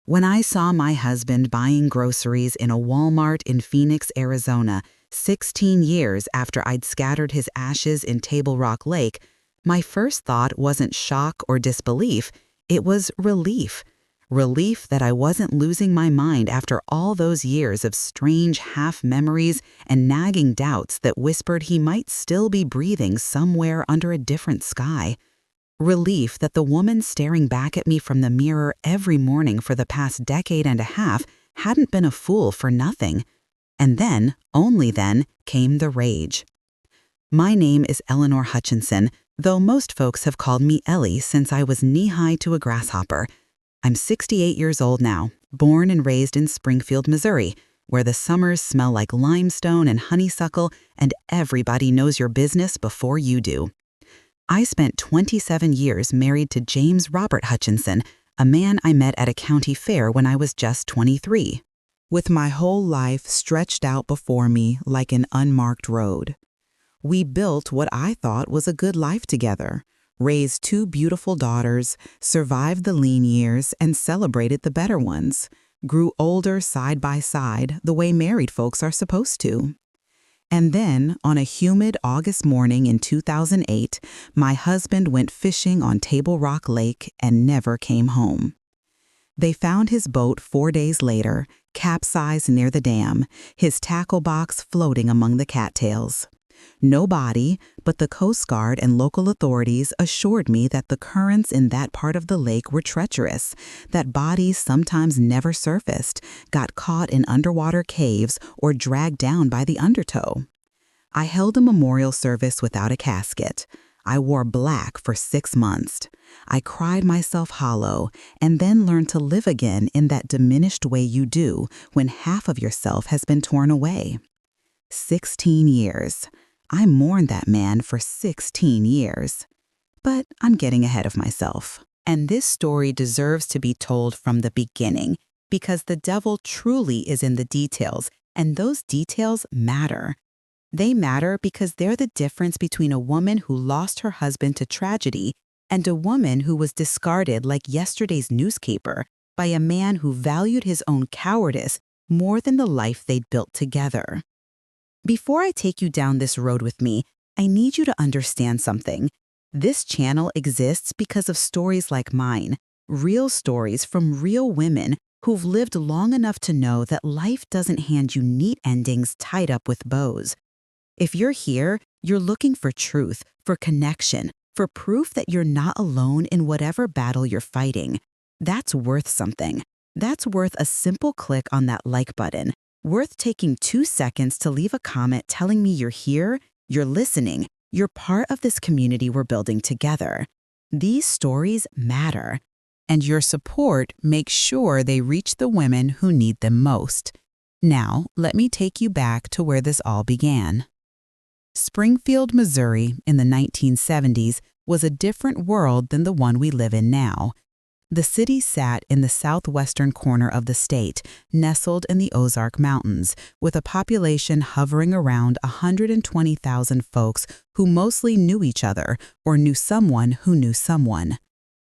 When I saw my husband buying groceries in a Walmart in Phoenix, Arizona, 16 years after I'd scattered his ashes in Table Rock Lake, my first thought wasn't shock or disbelief, it was relief. Relief that I wasn't losing my mind after all those years of strange half-memories and nagging doubts that whispered he might still be breathing somewhere under a different sky. Relief that the woman staring back at me from the mirror every morning for the past decade and a half hadn't been a fool for nothing. And then, only then, came the rage. My name is Eleanor Hutchinson, though most folks have called me Ellie since I was knee-high to a grasshopper. I'm 68 years old now, born and raised in Springfield, Missouri, where the summers smell like limestone and honeysuckle and everybody knows your business before you do. I spent 27 years married to James Robert Hutchinson, a man I met at a county fair when I was just 23. With my whole life stretched out before me like an unmarked road. We built what I thought was a good life together, raised 2 beautiful daughters, survived the lean years, and celebrated the better ones, grew older side by side the way married folks are supposed to. And then, on a humid August morning in 2008, my husband went fishing on Table Rock Lake and never came home. They found his boat 4 days later, capsized near the dam, his tackle box floating among the cattails. No body, but the Coast Guard and local authorities assured me that the currents in that part of the lake were treacherous, that bodies sometimes never surfaced, got caught in underwater caves, or dragged down by the undertow. I held a memorial service without a casket. I wore black for 6 months. I cried myself hollow and then learned to live again in that diminished way you do when half of yourself has been torn away. 16 years. I mourned that man for 16 years. But I'm getting ahead of myself. And this story deserves to be told from the beginning, because the devil truly is in the details, and those details matter. They matter because they're the difference between a woman who lost her husband to tragedy and a woman who was discarded like yesterday's newspaper by a man who valued his own cowardice more than the life they'd built together. Before I take you down this road with me, I need you to understand something. This channel exists because of stories like mine, real stories from real women who've lived long enough to know that life doesn't hand you neat endings tied up with bows. If you're here, you're looking for truth, for connection, for proof that you're not alone in whatever battle you're fighting. That's worth something. That's worth a simple click on that like button. Worth taking 2 seconds to leave a comment telling me you're here, you're listening, you're part of this community we're building together. These stories matter, and your support makes sure they reach the women who need them most. Now, let me take you back to where this all began. Springfield, Missouri, in the 1970s, was a different world than the one we live in now. The city sat in the southwestern corner of the state, nestled in the Ozark Mountains, with a population hovering around 120,000 folks who mostly knew each other or knew someone who knew someone.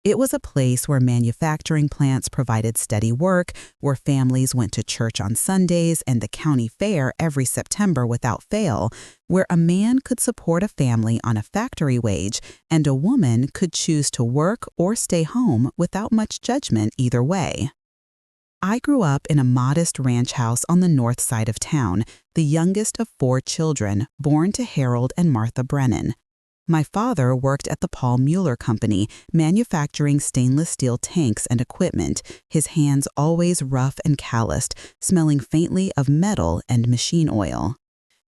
It was a place where manufacturing plants provided steady work, where families went to church on Sundays and the county fair every September without fail, where a man could support a family on a factory wage and a woman could choose to work or stay home without much judgment either way. I grew up in a modest ranch house on the north side of town, the youngest of 4 children, born to Harold and Martha Brennan. My father worked at the Paul Mueller Company, manufacturing stainless steel tanks and equipment, his hands always rough and calloused, smelling faintly of metal and machine oil.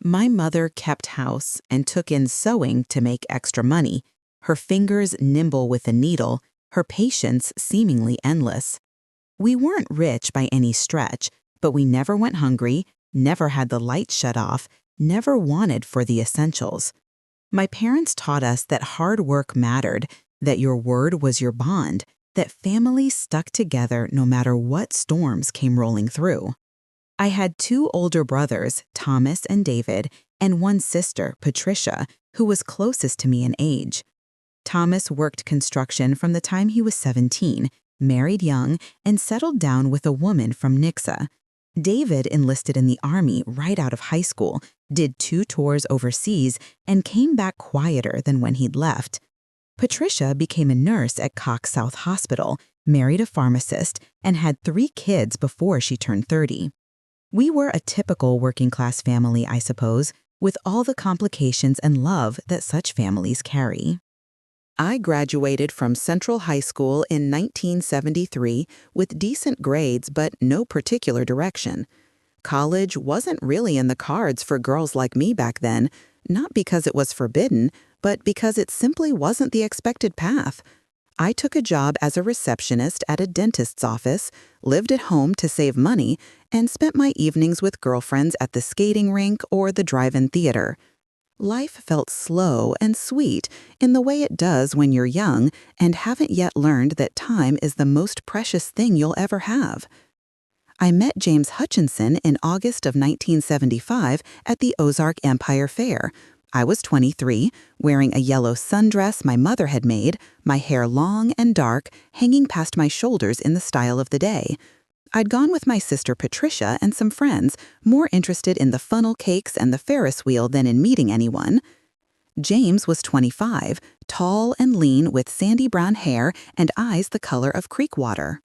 My mother kept house and took in sewing to make extra money, her fingers nimble with a needle, her patience seemingly endless. We weren't rich by any stretch, but we never went hungry, never had the lights shut off, never wanted for the essentials. My parents taught us that hard work mattered, that your word was your bond, that families stuck together no matter what storms came rolling through. I had 2 older brothers, Thomas and David, and 1 sister, Patricia, who was closest to me in age. Thomas worked construction from the time he was 17, married young, and settled down with a woman from Nixa. David enlisted in the Army right out of high school, did 2 tours overseas, and came back quieter than when he'd left. Patricia became a nurse at Cox South Hospital, married a pharmacist, and had 3 kids before she turned 30. We were a typical working-class family, I suppose, with all the complications and love that such families carry. I graduated from Central High School in 1973 with decent grades but no particular direction. College wasn't really in the cards for girls like me back then, not because it was forbidden, but because it simply wasn't the expected path. I took a job as a receptionist at a dentist's office, lived at home to save money, and spent my evenings with girlfriends at the skating rink or the drive-in theater. Life felt slow and sweet in the way it does when you're young and haven't yet learned that time is the most precious thing you'll ever have. I met James Hutchinson in August of 1975 at the Ozark Empire Fair. I was 23, wearing a yellow sundress my mother had made, my hair long and dark, hanging past my shoulders in the style of the day. I'd gone with my sister Patricia and some friends, more interested in the funnel cakes and the Ferris wheel than in meeting anyone. James was 25, tall and lean with sandy brown hair and eyes the color of creek water.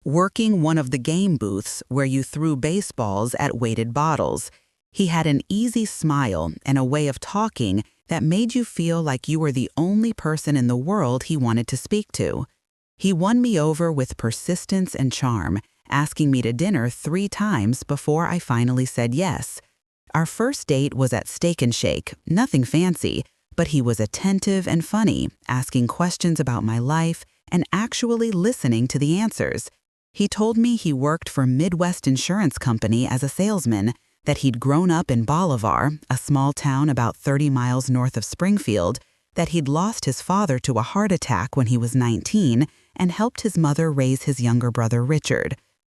Working one of the game booths where you threw baseballs at weighted bottles, he had an easy smile and a way of talking that made you feel like you were the only person in the world he wanted to speak to. He won me over with persistence and charm, asking me to dinner 3 times before I finally said yes. Our first date was at Steak and Shake, nothing fancy, but he was attentive and funny, asking questions about my life and actually listening to the answers. He told me he worked for Midwest Insurance Company as a salesman, that he'd grown up in Bolivar, a small town about 30 miles north of Springfield, that he'd lost his father to a heart attack when he was 19 and helped his mother raise his younger brother Richard.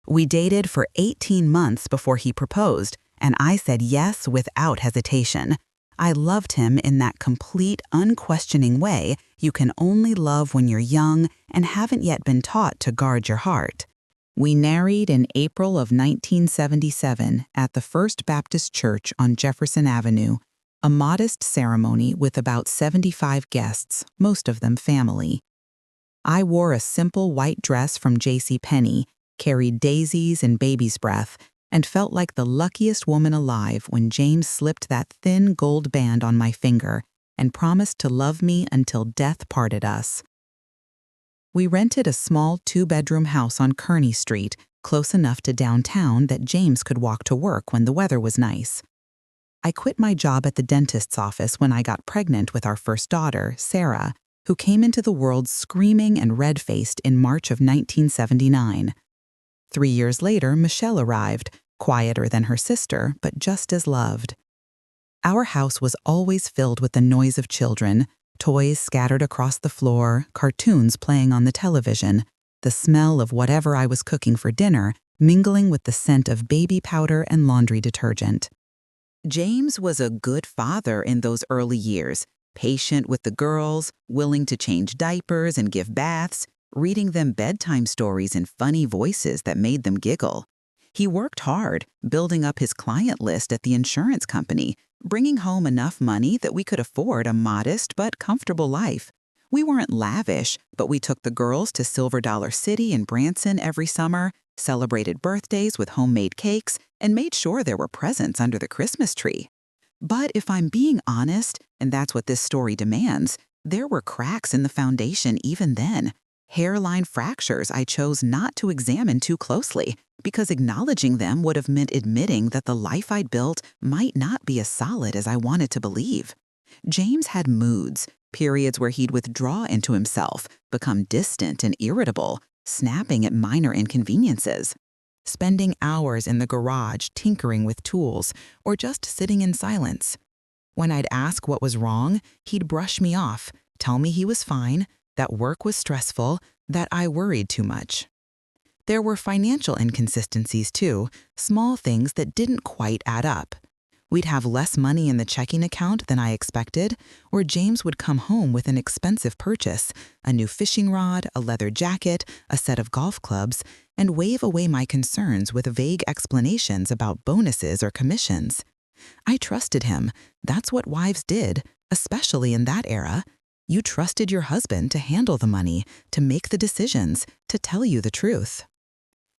We dated for 18 months before he proposed, and I said yes without hesitation. I loved him in that complete, unquestioning way you can only love when you're young and haven't yet been taught to guard your heart. We married in April of 1977 at the First Baptist Church on Jefferson Avenue, a modest ceremony with about 75 guests, most of them family. I wore a simple white dress from JCPenney, carried daisies and baby's breath, and felt like the luckiest woman alive when James slipped that thin gold band on my finger and promised to love me until death parted us. We rented a small 2-bedroom house on Kearny Street, close enough to downtown that James could walk to work when the weather was nice. I quit my job at the dentist's office when I got pregnant with our first daughter, Sarah, who came into the world screaming and red-faced in March of 1979. 3 years later, Michelle arrived, quieter than her sister, but just as loved. Our house was always filled with the noise of children, toys scattered across the floor, cartoons playing on the television, the smell of whatever I was cooking for dinner mingling with the scent of baby powder and laundry detergent. James was a good father in those early years, patient with the girls, willing to change diapers and give baths, reading them bedtime stories in funny voices that made them giggle. He worked hard, building up his client list at the insurance company, bringing home enough money that we could afford a modest but comfortable life. We weren't lavish, but we took the girls to Silver Dollar City in Branson every summer, celebrated birthdays with homemade cakes, and made sure there were presents under the Christmas tree. But if I'm being honest, and that's what this story demands, there were cracks in the foundation even then. Hairline fractures I chose not to examine too closely, because acknowledging them would have meant admitting that the life I'd built might not be as solid as I wanted to believe. James had moods, periods where he'd withdraw into himself, become distant and irritable, snapping at minor inconveniences. Spending hours in the garage tinkering with tools, or just sitting in silence. When I'd ask what was wrong, he'd brush me off, tell me he was fine, that work was stressful, that I worried too much. There were financial inconsistencies too, small things that didn't quite add up. We'd have less money in the checking account than I expected, or James would come home with an expensive purchase, a new fishing rod, a leather jacket, a set of golf clubs, and wave away my concerns with vague explanations about bonuses or commissions. I trusted him. That's what wives did, especially in that era. You trusted your husband to handle the money, to make the decisions, to tell you the truth.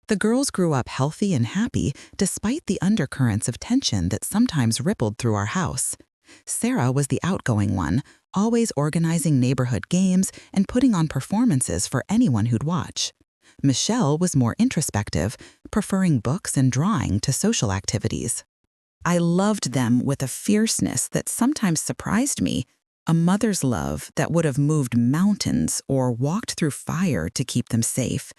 The girls grew up healthy and happy despite the undercurrents of tension that sometimes rippled through our house. Sarah was the outgoing one, always organizing neighborhood games and putting on performances for anyone who'd watch. Michelle was more introspective, preferring books and drawing to social activities. I loved them with a fierceness that sometimes surprised me, a mother's love that would have moved mountains or walked through fire to keep them safe.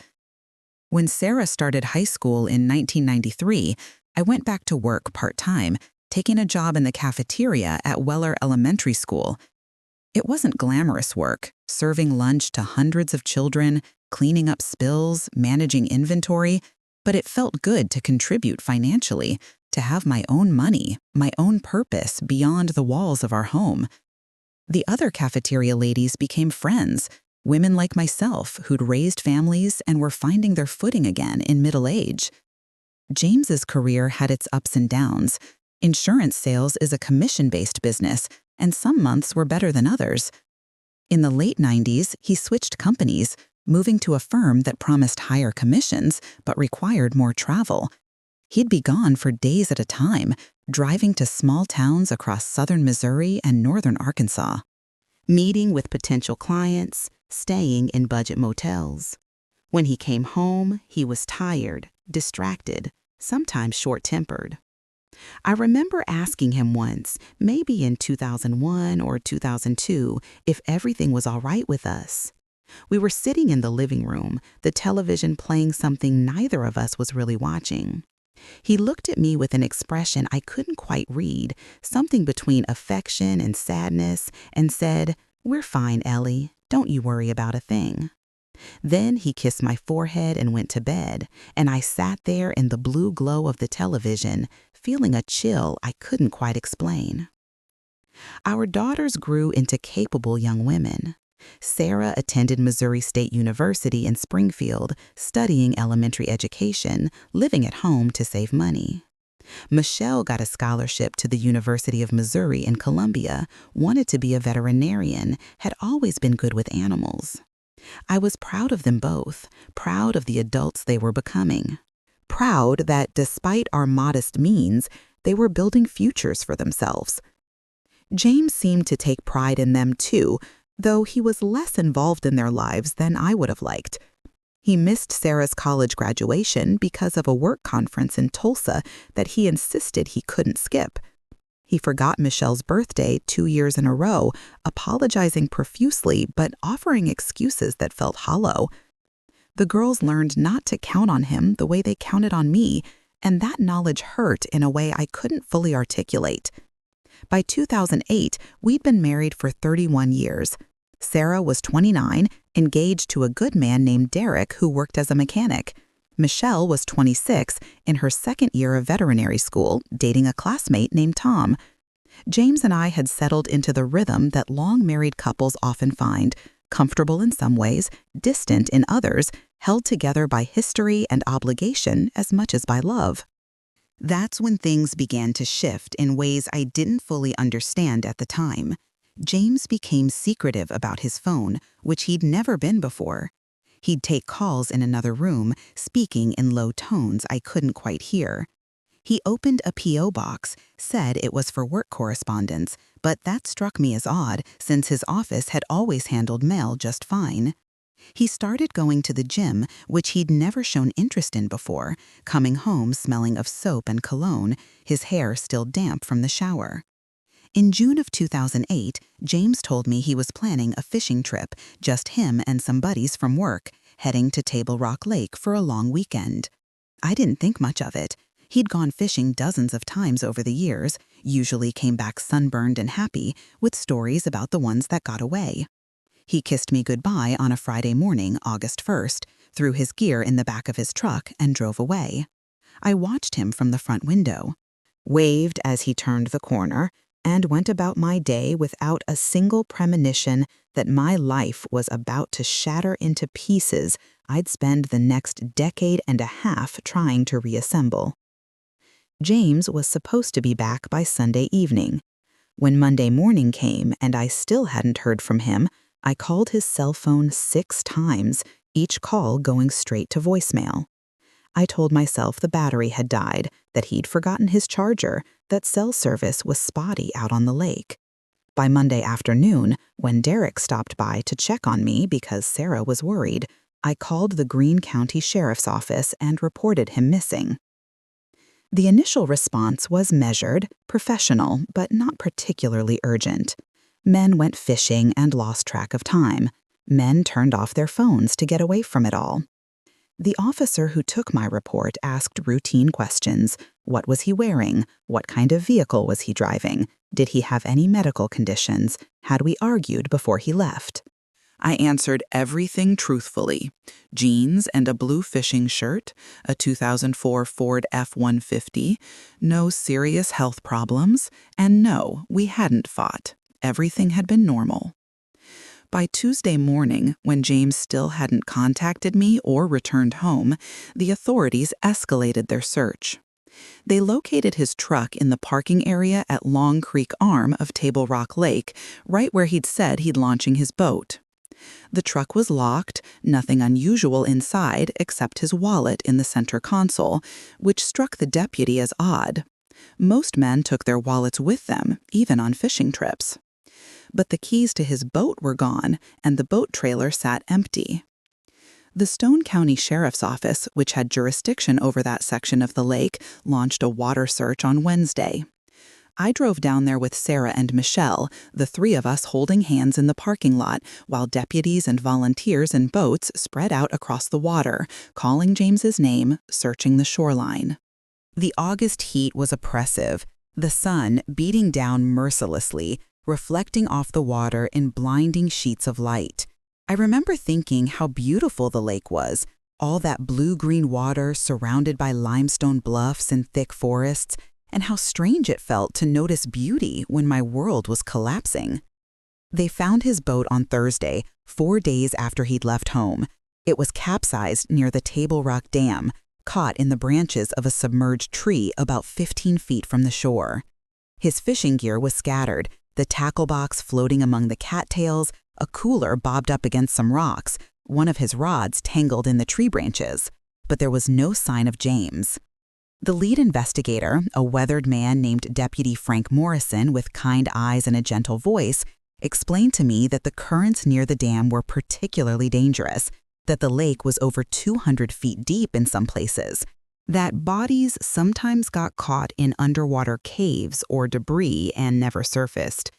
When Sarah started high school in 1993, I went back to work part-time, taking a job in the cafeteria at Weller Elementary School. It wasn't glamorous work, serving lunch to hundreds of children, cleaning up spills, managing inventory, but it felt good to contribute financially, to have my own money, my own purpose beyond the walls of our home. The other cafeteria ladies became friends, women like myself who'd raised families and were finding their footing again in middle age. James's career had its ups and downs. Insurance sales is a commission-based business, and some months were better than others. In the late 90s, he switched companies, moving to a firm that promised higher commissions but required more travel. He'd be gone for days at a time, driving to small towns across southern Missouri and northern Arkansas, meeting with potential clients, staying in budget motels. When he came home, he was tired, distracted, sometimes short-tempered. I remember asking him once, maybe in 2001 or 2002, if everything was all right with us. We were sitting in the living room, the television playing something neither of us was really watching. He looked at me with an expression I couldn't quite read, something between affection and sadness, and said, "We're fine, Ellie. Don't you worry about a thing." Then he kissed my forehead and went to bed, and I sat there in the blue glow of the television, feeling a chill I couldn't quite explain. Our daughters grew into capable young women. Sarah attended Missouri State University in Springfield, studying elementary education, living at home to save money. Michelle got a scholarship to the University of Missouri in Columbia, wanted to be a veterinarian, had always been good with animals. I was proud of them both, proud of the adults they were becoming. Proud that despite our modest means, they were building futures for themselves. James seemed to take pride in them too, though he was less involved in their lives than I would have liked. He missed Sarah's college graduation because of a work conference in Tulsa that he insisted he couldn't skip. He forgot Michelle's birthday 2 years in a row, apologizing profusely but offering excuses that felt hollow. The girls learned not to count on him the way they counted on me, and that knowledge hurt in a way I couldn't fully articulate. By 2008, we'd been married for 31 years. Sarah was 29, engaged to a good man named Derek who worked as a mechanic. Michelle was 26, in her second year of veterinary school, dating a classmate named Tom. James and I had settled into the rhythm that long-married couples often find, comfortable in some ways, distant in others, held together by history and obligation as much as by love. That's when things began to shift in ways I didn't fully understand at the time. James became secretive about his phone, which he'd never been before. He'd take calls in another room, speaking in low tones I couldn't quite hear. He opened a P.O. box, said it was for work correspondence, but that struck me as odd since his office had always handled mail just fine. He started going to the gym, which he'd never shown interest in before, coming home smelling of soap and cologne, his hair still damp from the shower. In June of 2008, James told me he was planning a fishing trip, just him and some buddies from work, heading to Table Rock Lake for a long weekend. I didn't think much of it. He'd gone fishing dozens of times over the years, usually came back sunburned and happy, with stories about the ones that got away. He kissed me goodbye on a Friday morning, August 1st, threw his gear in the back of his truck and drove away. I watched him from the front window. waved as he turned the corner, and went about my day without a single premonition that my life was about to shatter into pieces I'd spend the next decade and a half trying to reassemble. James was supposed to be back by Sunday evening. When Monday morning came and I still hadn't heard from him, I called his cell phone 6 times, each call going straight to voicemail. I told myself the battery had died, that he'd forgotten his charger, that cell service was spotty out on the lake. By Monday afternoon, when Derek stopped by to check on me because Sarah was worried, I called the Greene County Sheriff's Office and reported him missing. The initial response was measured, professional, but not particularly urgent. Men went fishing and lost track of time. Men turned off their phones to get away from it all. The officer who took my report asked routine questions. What was he wearing? What kind of vehicle was he driving? Did he have any medical conditions? Had we argued before he left? I answered everything truthfully. Jeans and a blue fishing shirt, a 2004 Ford F-150, no serious health problems, and no, we hadn't fought. Everything had been normal. By Tuesday morning, when James still hadn't contacted me or returned home, the authorities escalated their search. They located his truck in the parking area at Long Creek Arm of Table Rock Lake, right where he'd said he'd launching his boat. The truck was locked, nothing unusual inside except his wallet in the center console, which struck the deputy as odd. Most men took their wallets with them, even on fishing trips. But the keys to his boat were gone, and the boat trailer sat empty. The Stone County Sheriff's Office, which had jurisdiction over that section of the lake, launched a water search on Wednesday. I drove down there with Sarah and Michelle, the 3 of us holding hands in the parking lot, while deputies and volunteers in boats spread out across the water, calling James's name, searching the shoreline. The August heat was oppressive, the sun beating down mercilessly, reflecting off the water in blinding sheets of light. I remember thinking how beautiful the lake was, all that blue-green water surrounded by limestone bluffs and thick forests, and how strange it felt to notice beauty when my world was collapsing. They found his boat on Thursday, 4 days after he'd left home. It was capsized near the Table Rock Dam, caught in the branches of a submerged tree about 15 feet from the shore. His fishing gear was scattered, the tackle box floating among the cattails, a cooler bobbed up against some rocks, one of his rods tangled in the tree branches. But there was no sign of James. The lead investigator, a weathered man named Deputy Frank Morrison with kind eyes and a gentle voice, explained to me that the currents near the dam were particularly dangerous, that the lake was over 200 feet deep in some places, that bodies sometimes got caught in underwater caves or debris and never surfaced.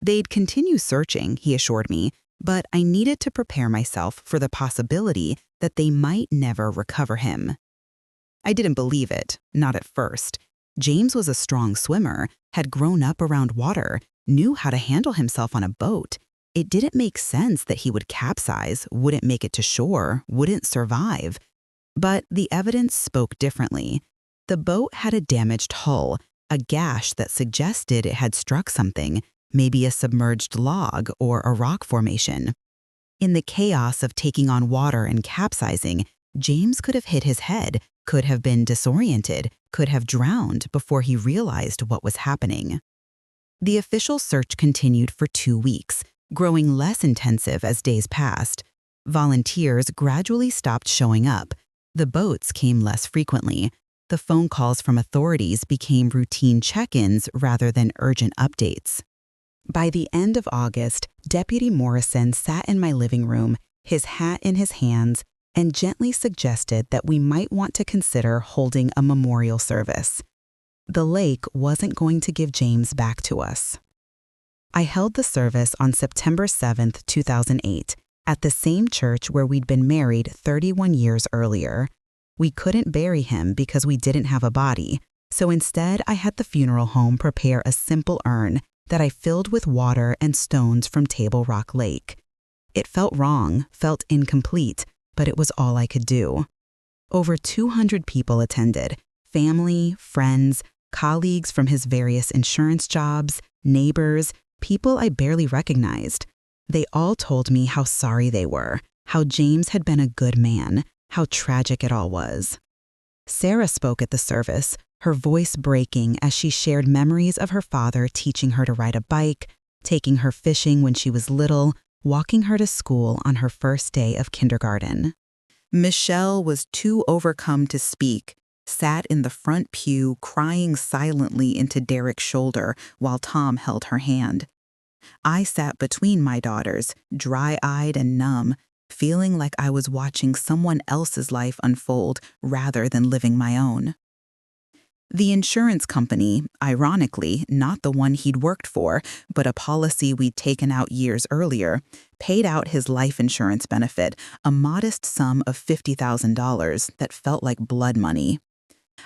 They'd continue searching, he assured me, but I needed to prepare myself for the possibility that they might never recover him. I didn't believe it, not at first. James was a strong swimmer, had grown up around water, knew how to handle himself on a boat. It didn't make sense that he would capsize, wouldn't make it to shore, wouldn't survive. But the evidence spoke differently. The boat had a damaged hull, a gash that suggested it had struck something, maybe a submerged log or a rock formation. In the chaos of taking on water and capsizing, James could have hit his head, could have been disoriented, could have drowned before he realized what was happening. The official search continued for 2 weeks, growing less intensive as days passed. Volunteers gradually stopped showing up. The boats came less frequently. The phone calls from authorities became routine check-ins rather than urgent updates. By the end of August, Deputy Morrison sat in my living room, his hat in his hands, and gently suggested that we might want to consider holding a memorial service. The lake wasn't going to give James back to us. I held the service on September 7, 2008, at the same church where we'd been married 31 years earlier. We couldn't bury him because we didn't have a body, so instead I had the funeral home prepare a simple urn that I filled with water and stones from Table Rock Lake. It felt wrong, felt incomplete, but it was all I could do. Over 200 people attended, family, friends, colleagues from his various insurance jobs, neighbors, people I barely recognized. They all told me how sorry they were, how James had been a good man, how tragic it all was. Sarah spoke at the service, her voice breaking as she shared memories of her father teaching her to ride a bike, taking her fishing when she was little, walking her to school on her first day of kindergarten. Michelle was too overcome to speak, sat in the front pew crying silently into Derek's shoulder while Tom held her hand. I sat between my daughters, dry-eyed and numb, feeling like I was watching someone else's life unfold rather than living my own. The insurance company, ironically not the one he'd worked for, but a policy we'd taken out years earlier, paid out his life insurance benefit, a modest sum of $50,000 that felt like blood money.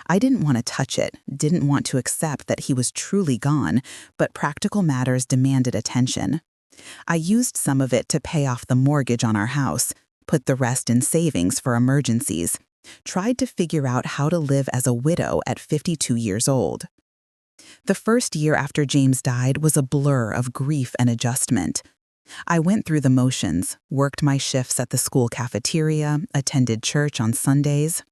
I didn't want to touch it, didn't want to accept that he was truly gone, but practical matters demanded attention. I used some of it to pay off the mortgage on our house, put the rest in savings for emergencies, tried to figure out how to live as a widow at 52 years old. The first year after James died was a blur of grief and adjustment. I went through the motions, worked my shifts at the school cafeteria, attended church on Sundays,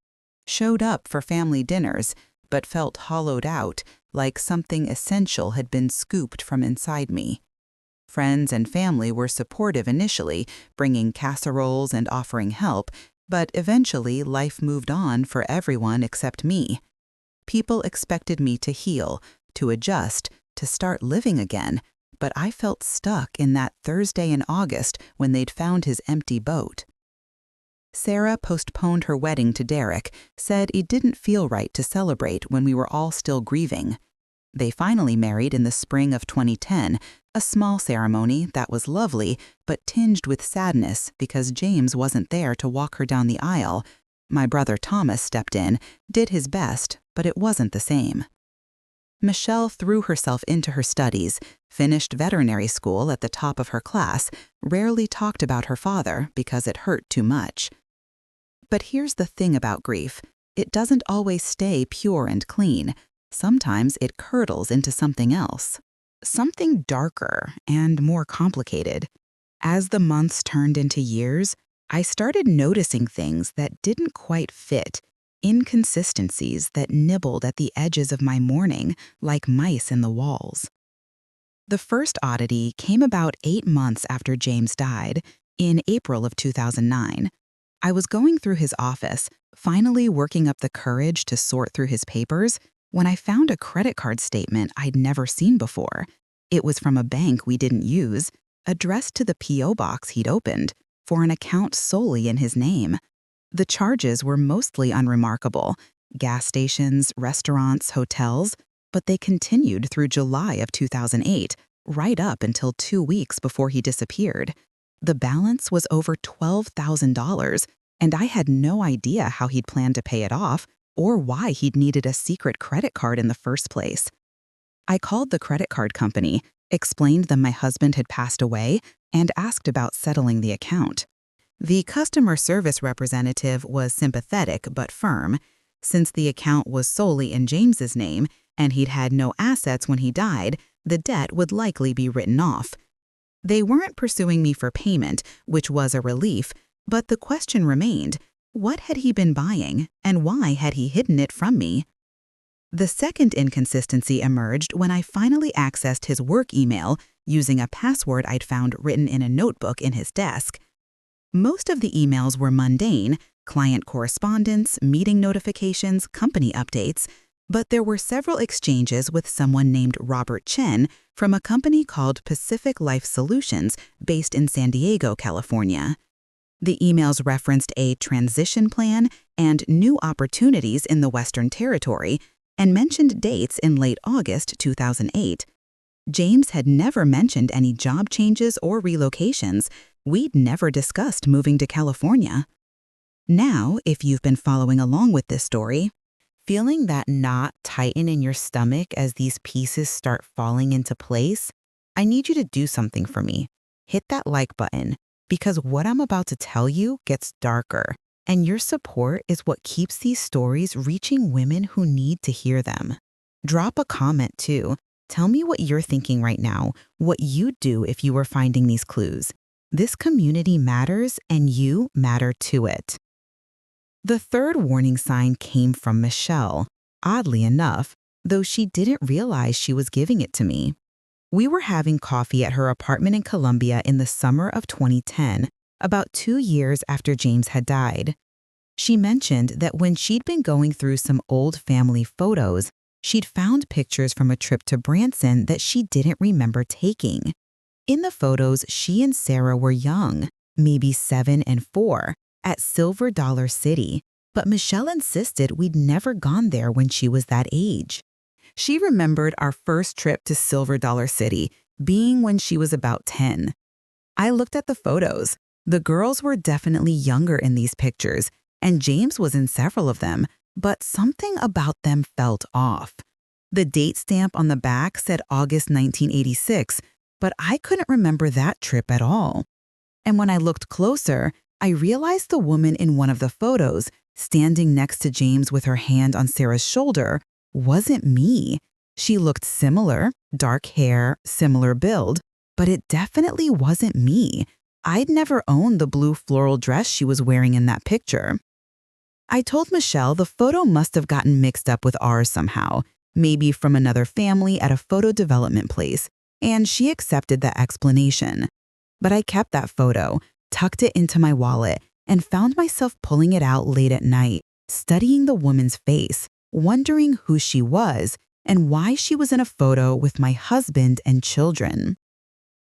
showed up for family dinners, but felt hollowed out, like something essential had been scooped from inside me. Friends and family were supportive initially, bringing casseroles and offering help, but eventually life moved on for everyone except me. People expected me to heal, to adjust, to start living again, but I felt stuck in that Thursday in August when they'd found his empty boat. Sarah postponed her wedding to Derek, said it didn't feel right to celebrate when we were all still grieving. They finally married in the spring of 2010, a small ceremony that was lovely but tinged with sadness because James wasn't there to walk her down the aisle. My brother Thomas stepped in, did his best, but it wasn't the same. Michelle threw herself into her studies, finished veterinary school at the top of her class, rarely talked about her father because it hurt too much. But here's the thing about grief. It doesn't always stay pure and clean. Sometimes it curdles into something else. Something darker and more complicated. As the months turned into years, I started noticing things that didn't quite fit, inconsistencies that nibbled at the edges of my mourning like mice in the walls. The first oddity came about 8 months after James died, in April of 2009. I was going through his office, finally working up the courage to sort through his papers, when I found a credit card statement I'd never seen before. It was from a bank we didn't use, addressed to the P.O. box he'd opened, for an account solely in his name. The charges were mostly unremarkable, gas stations, restaurants, hotels, but they continued through July of 2008, right up until 2 weeks before he disappeared. The balance was over $12,000, and I had no idea how he'd planned to pay it off or why he'd needed a secret credit card in the first place. I called the credit card company, explained them my husband had passed away, and asked about settling the account. The customer service representative was sympathetic but firm. Since the account was solely in James's name and he'd had no assets when he died, the debt would likely be written off. They weren't pursuing me for payment, which was a relief, but the question remained, what had he been buying, and why had he hidden it from me? The second inconsistency emerged when I finally accessed his work email using a password I'd found written in a notebook in his desk. Most of the emails were mundane, client correspondence, meeting notifications, company updates, but there were several exchanges with someone named Robert Chen from a company called Pacific Life Solutions based in San Diego, California. The emails referenced a transition plan and new opportunities in the Western Territory and mentioned dates in late August 2008. James had never mentioned any job changes or relocations. We'd never discussed moving to California. Now, if you've been following along with this story, feeling that knot tighten in your stomach as these pieces start falling into place, I need you to do something for me. Hit that like button, because what I'm about to tell you gets darker, and your support is what keeps these stories reaching women who need to hear them. Drop a comment too. Tell me what you're thinking right now, what you'd do if you were finding these clues. This community matters and you matter to it. The third warning sign came from Michelle, oddly enough, though she didn't realize she was giving it to me. We were having coffee at her apartment in Columbia in the summer of 2010, about 2 years after James had died. She mentioned that when she'd been going through some old family photos, she'd found pictures from a trip to Branson that she didn't remember taking. In the photos, she and Sarah were young, maybe 7 and 4, at Silver Dollar City, but Michelle insisted we'd never gone there when she was that age. She remembered our first trip to Silver Dollar City being when she was about 10. I looked at the photos. The girls were definitely younger in these pictures, and James was in several of them, but something about them felt off. The date stamp on the back said August 1986, but I couldn't remember that trip at all. And when I looked closer, I realized the woman in one of the photos, standing next to James with her hand on Sarah's shoulder, wasn't me. She looked similar, dark hair, similar build, but it definitely wasn't me. I'd never owned the blue floral dress she was wearing in that picture. I told Michelle the photo must have gotten mixed up with ours somehow, maybe from another family at a photo development place, and she accepted that explanation. But I kept that photo, tucked it into my wallet, and found myself pulling it out late at night, studying the woman's face, wondering who she was and why she was in a photo with my husband and children.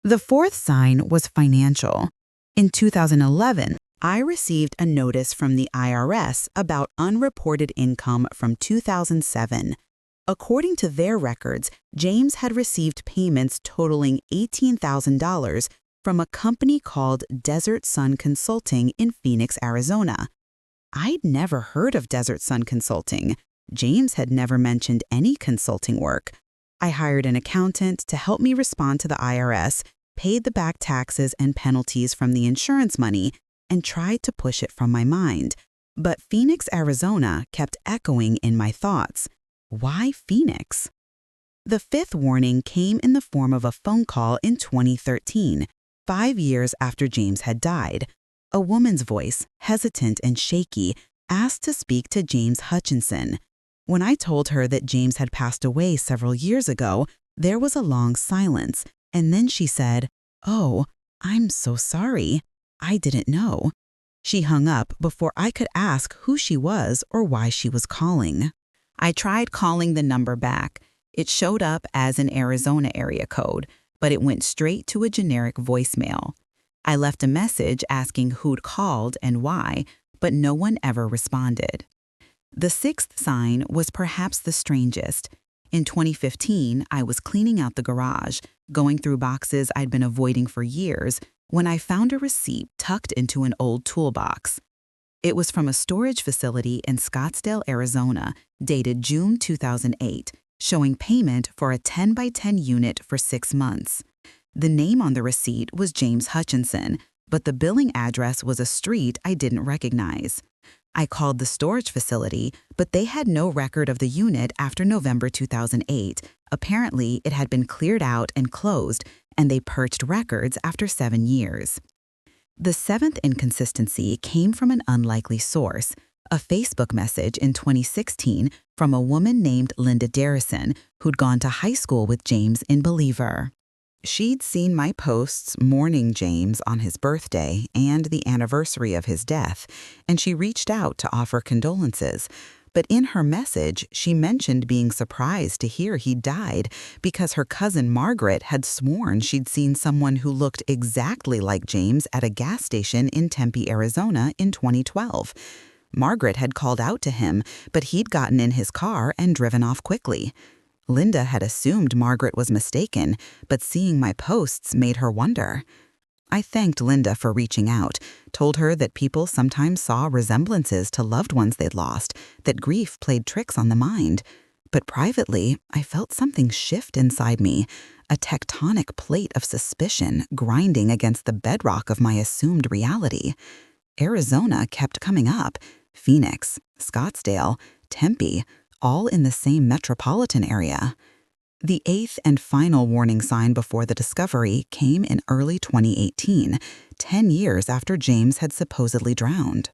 The fourth sign was financial. In 2011, I received a notice from the IRS about unreported income from 2007. According to their records, James had received payments totaling $18,000 from a company called Desert Sun Consulting in Phoenix, Arizona. I'd never heard of Desert Sun Consulting. James had never mentioned any consulting work. I hired an accountant to help me respond to the IRS, paid the back taxes and penalties from the insurance money, and tried to push it from my mind. But Phoenix, Arizona kept echoing in my thoughts. Why Phoenix? The fifth warning came in the form of a phone call in 2013, 5 years after James had died. A woman's voice, hesitant and shaky, asked to speak to James Hutchinson. When I told her that James had passed away several years ago, there was a long silence, and then she said, "Oh, I'm so sorry. I didn't know." She hung up before I could ask who she was or why she was calling. I tried calling the number back. It showed up as an Arizona area code, but it went straight to a generic voicemail. I left a message asking who'd called and why, but no one ever responded. The sixth sign was perhaps the strangest. In 2015, I was cleaning out the garage, going through boxes I'd been avoiding for years, when I found a receipt tucked into an old toolbox. It was from a storage facility in Scottsdale, Arizona, dated June 2008, showing payment for a 10 by 10 unit for 6 months. The name on the receipt was James Hutchinson, but the billing address was a street I didn't recognize. I called the storage facility, but they had no record of the unit after November 2008. Apparently, it had been cleared out and closed, and they purged records after 7 years. The seventh inconsistency came from an unlikely source, a Facebook message in 2016 from a woman named Linda Darrison, who'd gone to high school with James in Believer. She'd seen my posts mourning James on his birthday and the anniversary of his death, and she reached out to offer condolences. But in her message, she mentioned being surprised to hear he died because her cousin Margaret had sworn she'd seen someone who looked exactly like James at a gas station in Tempe, Arizona in 2012. Margaret had called out to him, but he'd gotten in his car and driven off quickly. Linda had assumed Margaret was mistaken, but seeing my posts made her wonder. I thanked Linda for reaching out, told her that people sometimes saw resemblances to loved ones they'd lost, that grief played tricks on the mind. But privately, I felt something shift inside me, a tectonic plate of suspicion grinding against the bedrock of my assumed reality. Arizona kept coming up. Phoenix, Scottsdale, Tempe, all in the same metropolitan area. The eighth and final warning sign before the discovery came in early 2018, 10 years after James had supposedly drowned.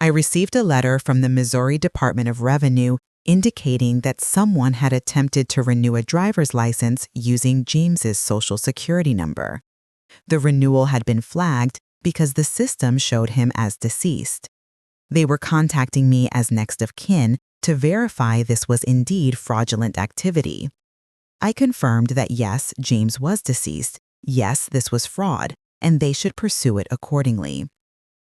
I received a letter from the Missouri Department of Revenue indicating that someone had attempted to renew a driver's license using James's Social Security number. The renewal had been flagged because the system showed him as deceased. They were contacting me as next of kin to verify this was indeed fraudulent activity. I confirmed that yes, James was deceased, yes, this was fraud, and they should pursue it accordingly.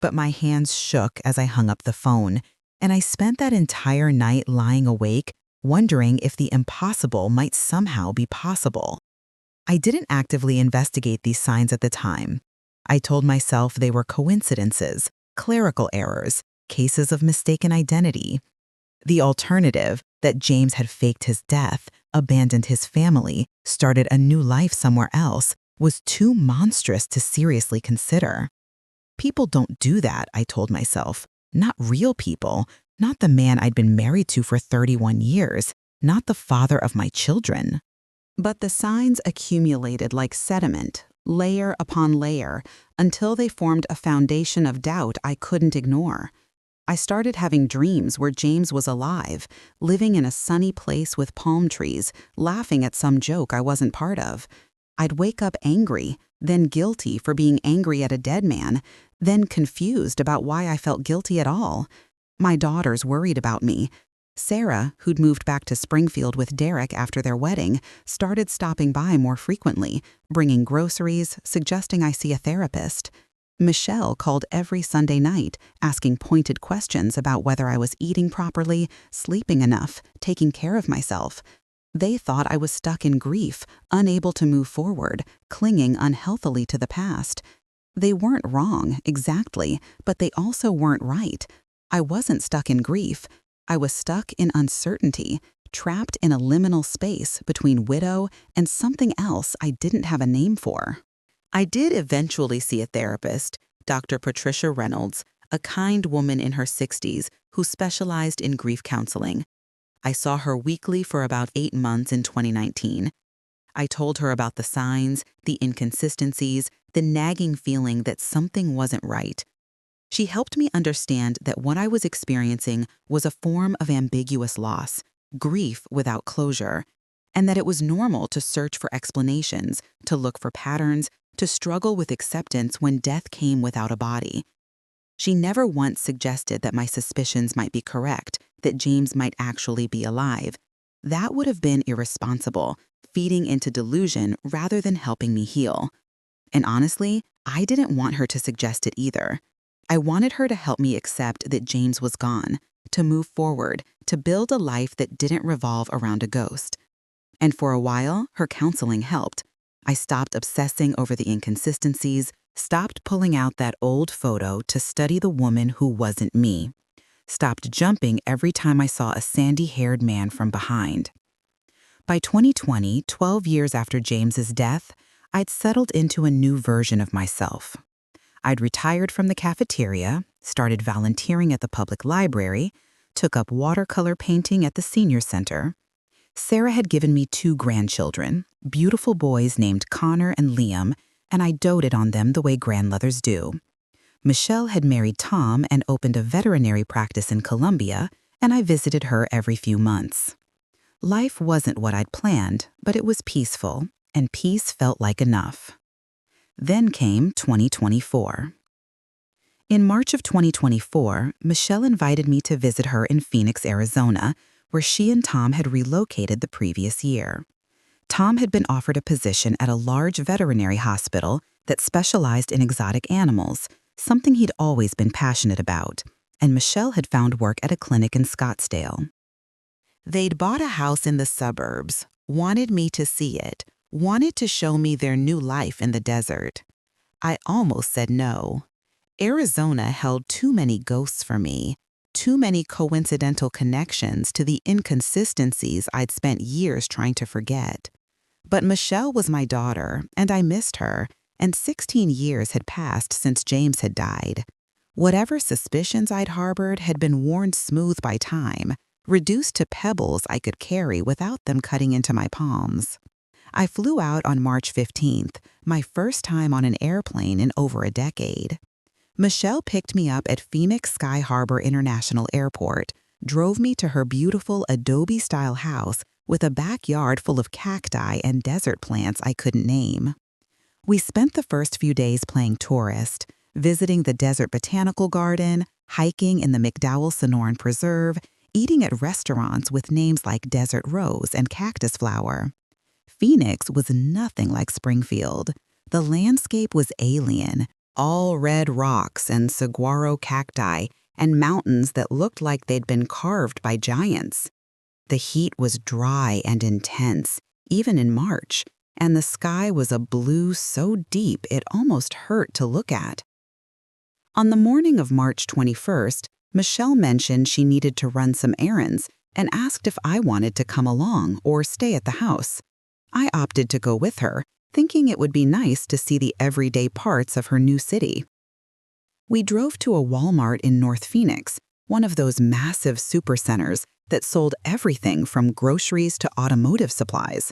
But my hands shook as I hung up the phone, and I spent that entire night lying awake, wondering if the impossible might somehow be possible. I didn't actively investigate these signs at the time. I told myself they were coincidences, clerical errors, cases of mistaken identity. The alternative, that James had faked his death, abandoned his family, started a new life somewhere else, was too monstrous to seriously consider. People don't do that, I told myself. Not real people, not the man I'd been married to for 31 years, not the father of my children. But the signs accumulated like sediment, layer upon layer, until they formed a foundation of doubt I couldn't ignore. I started having dreams where James was alive, living in a sunny place with palm trees, laughing at some joke I wasn't part of. I'd wake up angry, then guilty for being angry at a dead man, then confused about why I felt guilty at all. My daughters worried about me. Sarah, who'd moved back to Springfield with Derek after their wedding, started stopping by more frequently, bringing groceries, suggesting I see a therapist. Michelle called every Sunday night, asking pointed questions about whether I was eating properly, sleeping enough, taking care of myself. They thought I was stuck in grief, unable to move forward, clinging unhealthily to the past. They weren't wrong, exactly, but they also weren't right. I wasn't stuck in grief. I was stuck in uncertainty, trapped in a liminal space between widow and something else I didn't have a name for. I did eventually see a therapist, Dr. Patricia Reynolds, a kind woman in her 60s who specialized in grief counseling. I saw her weekly for about 8 months in 2019. I told her about the signs, the inconsistencies, the nagging feeling that something wasn't right. She helped me understand that what I was experiencing was a form of ambiguous loss, grief without closure, and that it was normal to search for explanations, to look for patterns, to struggle with acceptance when death came without a body. She never once suggested that my suspicions might be correct, that James might actually be alive. That would have been irresponsible, feeding into delusion rather than helping me heal. And honestly, I didn't want her to suggest it either. I wanted her to help me accept that James was gone, to move forward, to build a life that didn't revolve around a ghost. And for a while, her counseling helped. I stopped obsessing over the inconsistencies, stopped pulling out that old photo to study the woman who wasn't me, stopped jumping every time I saw a sandy-haired man from behind. By 2020, 12 years after James's death, I'd settled into a new version of myself. I'd retired from the cafeteria, started volunteering at the public library, took up watercolor painting at the senior center. Sarah had given me 2 grandchildren, beautiful boys named Connor and Liam, and I doted on them the way grandmothers do. Michelle had married Tom and opened a veterinary practice in Columbia, and I visited her every few months. Life wasn't what I'd planned, but it was peaceful, and peace felt like enough. Then came 2024. In March of 2024, Michelle invited me to visit her in Phoenix, Arizona, where she and Tom had relocated the previous year. Tom had been offered a position at a large veterinary hospital that specialized in exotic animals, something he'd always been passionate about, and Michelle had found work at a clinic in Scottsdale. They'd bought a house in the suburbs, wanted me to see it, wanted to show me their new life in the desert. I almost said no. Arizona held too many ghosts for me, too many coincidental connections to the inconsistencies I'd spent years trying to forget. But Michelle was my daughter, and I missed her, and 16 years had passed since James had died. Whatever suspicions I'd harbored had been worn smooth by time. reduced to pebbles I could carry without them cutting into my palms. I flew out on March 15th, my first time on an airplane in over a decade. Michelle picked me up at Phoenix Sky Harbor International Airport, drove me to her beautiful adobe-style house with a backyard full of cacti and desert plants I couldn't name. We spent the first few days playing tourist, visiting the Desert Botanical Garden, hiking in the McDowell Sonoran Preserve, eating at restaurants with names like Desert Rose and Cactus Flower. Phoenix was nothing like Springfield. The landscape was alien, all red rocks and saguaro cacti and mountains that looked like they'd been carved by giants. The heat was dry and intense, even in March, and the sky was a blue so deep it almost hurt to look at. On the morning of March 21st, Michelle mentioned she needed to run some errands and asked if I wanted to come along or stay at the house. I opted to go with her, thinking it would be nice to see the everyday parts of her new city. We drove to a Walmart in North Phoenix, one of those massive supercenters that sold everything from groceries to automotive supplies.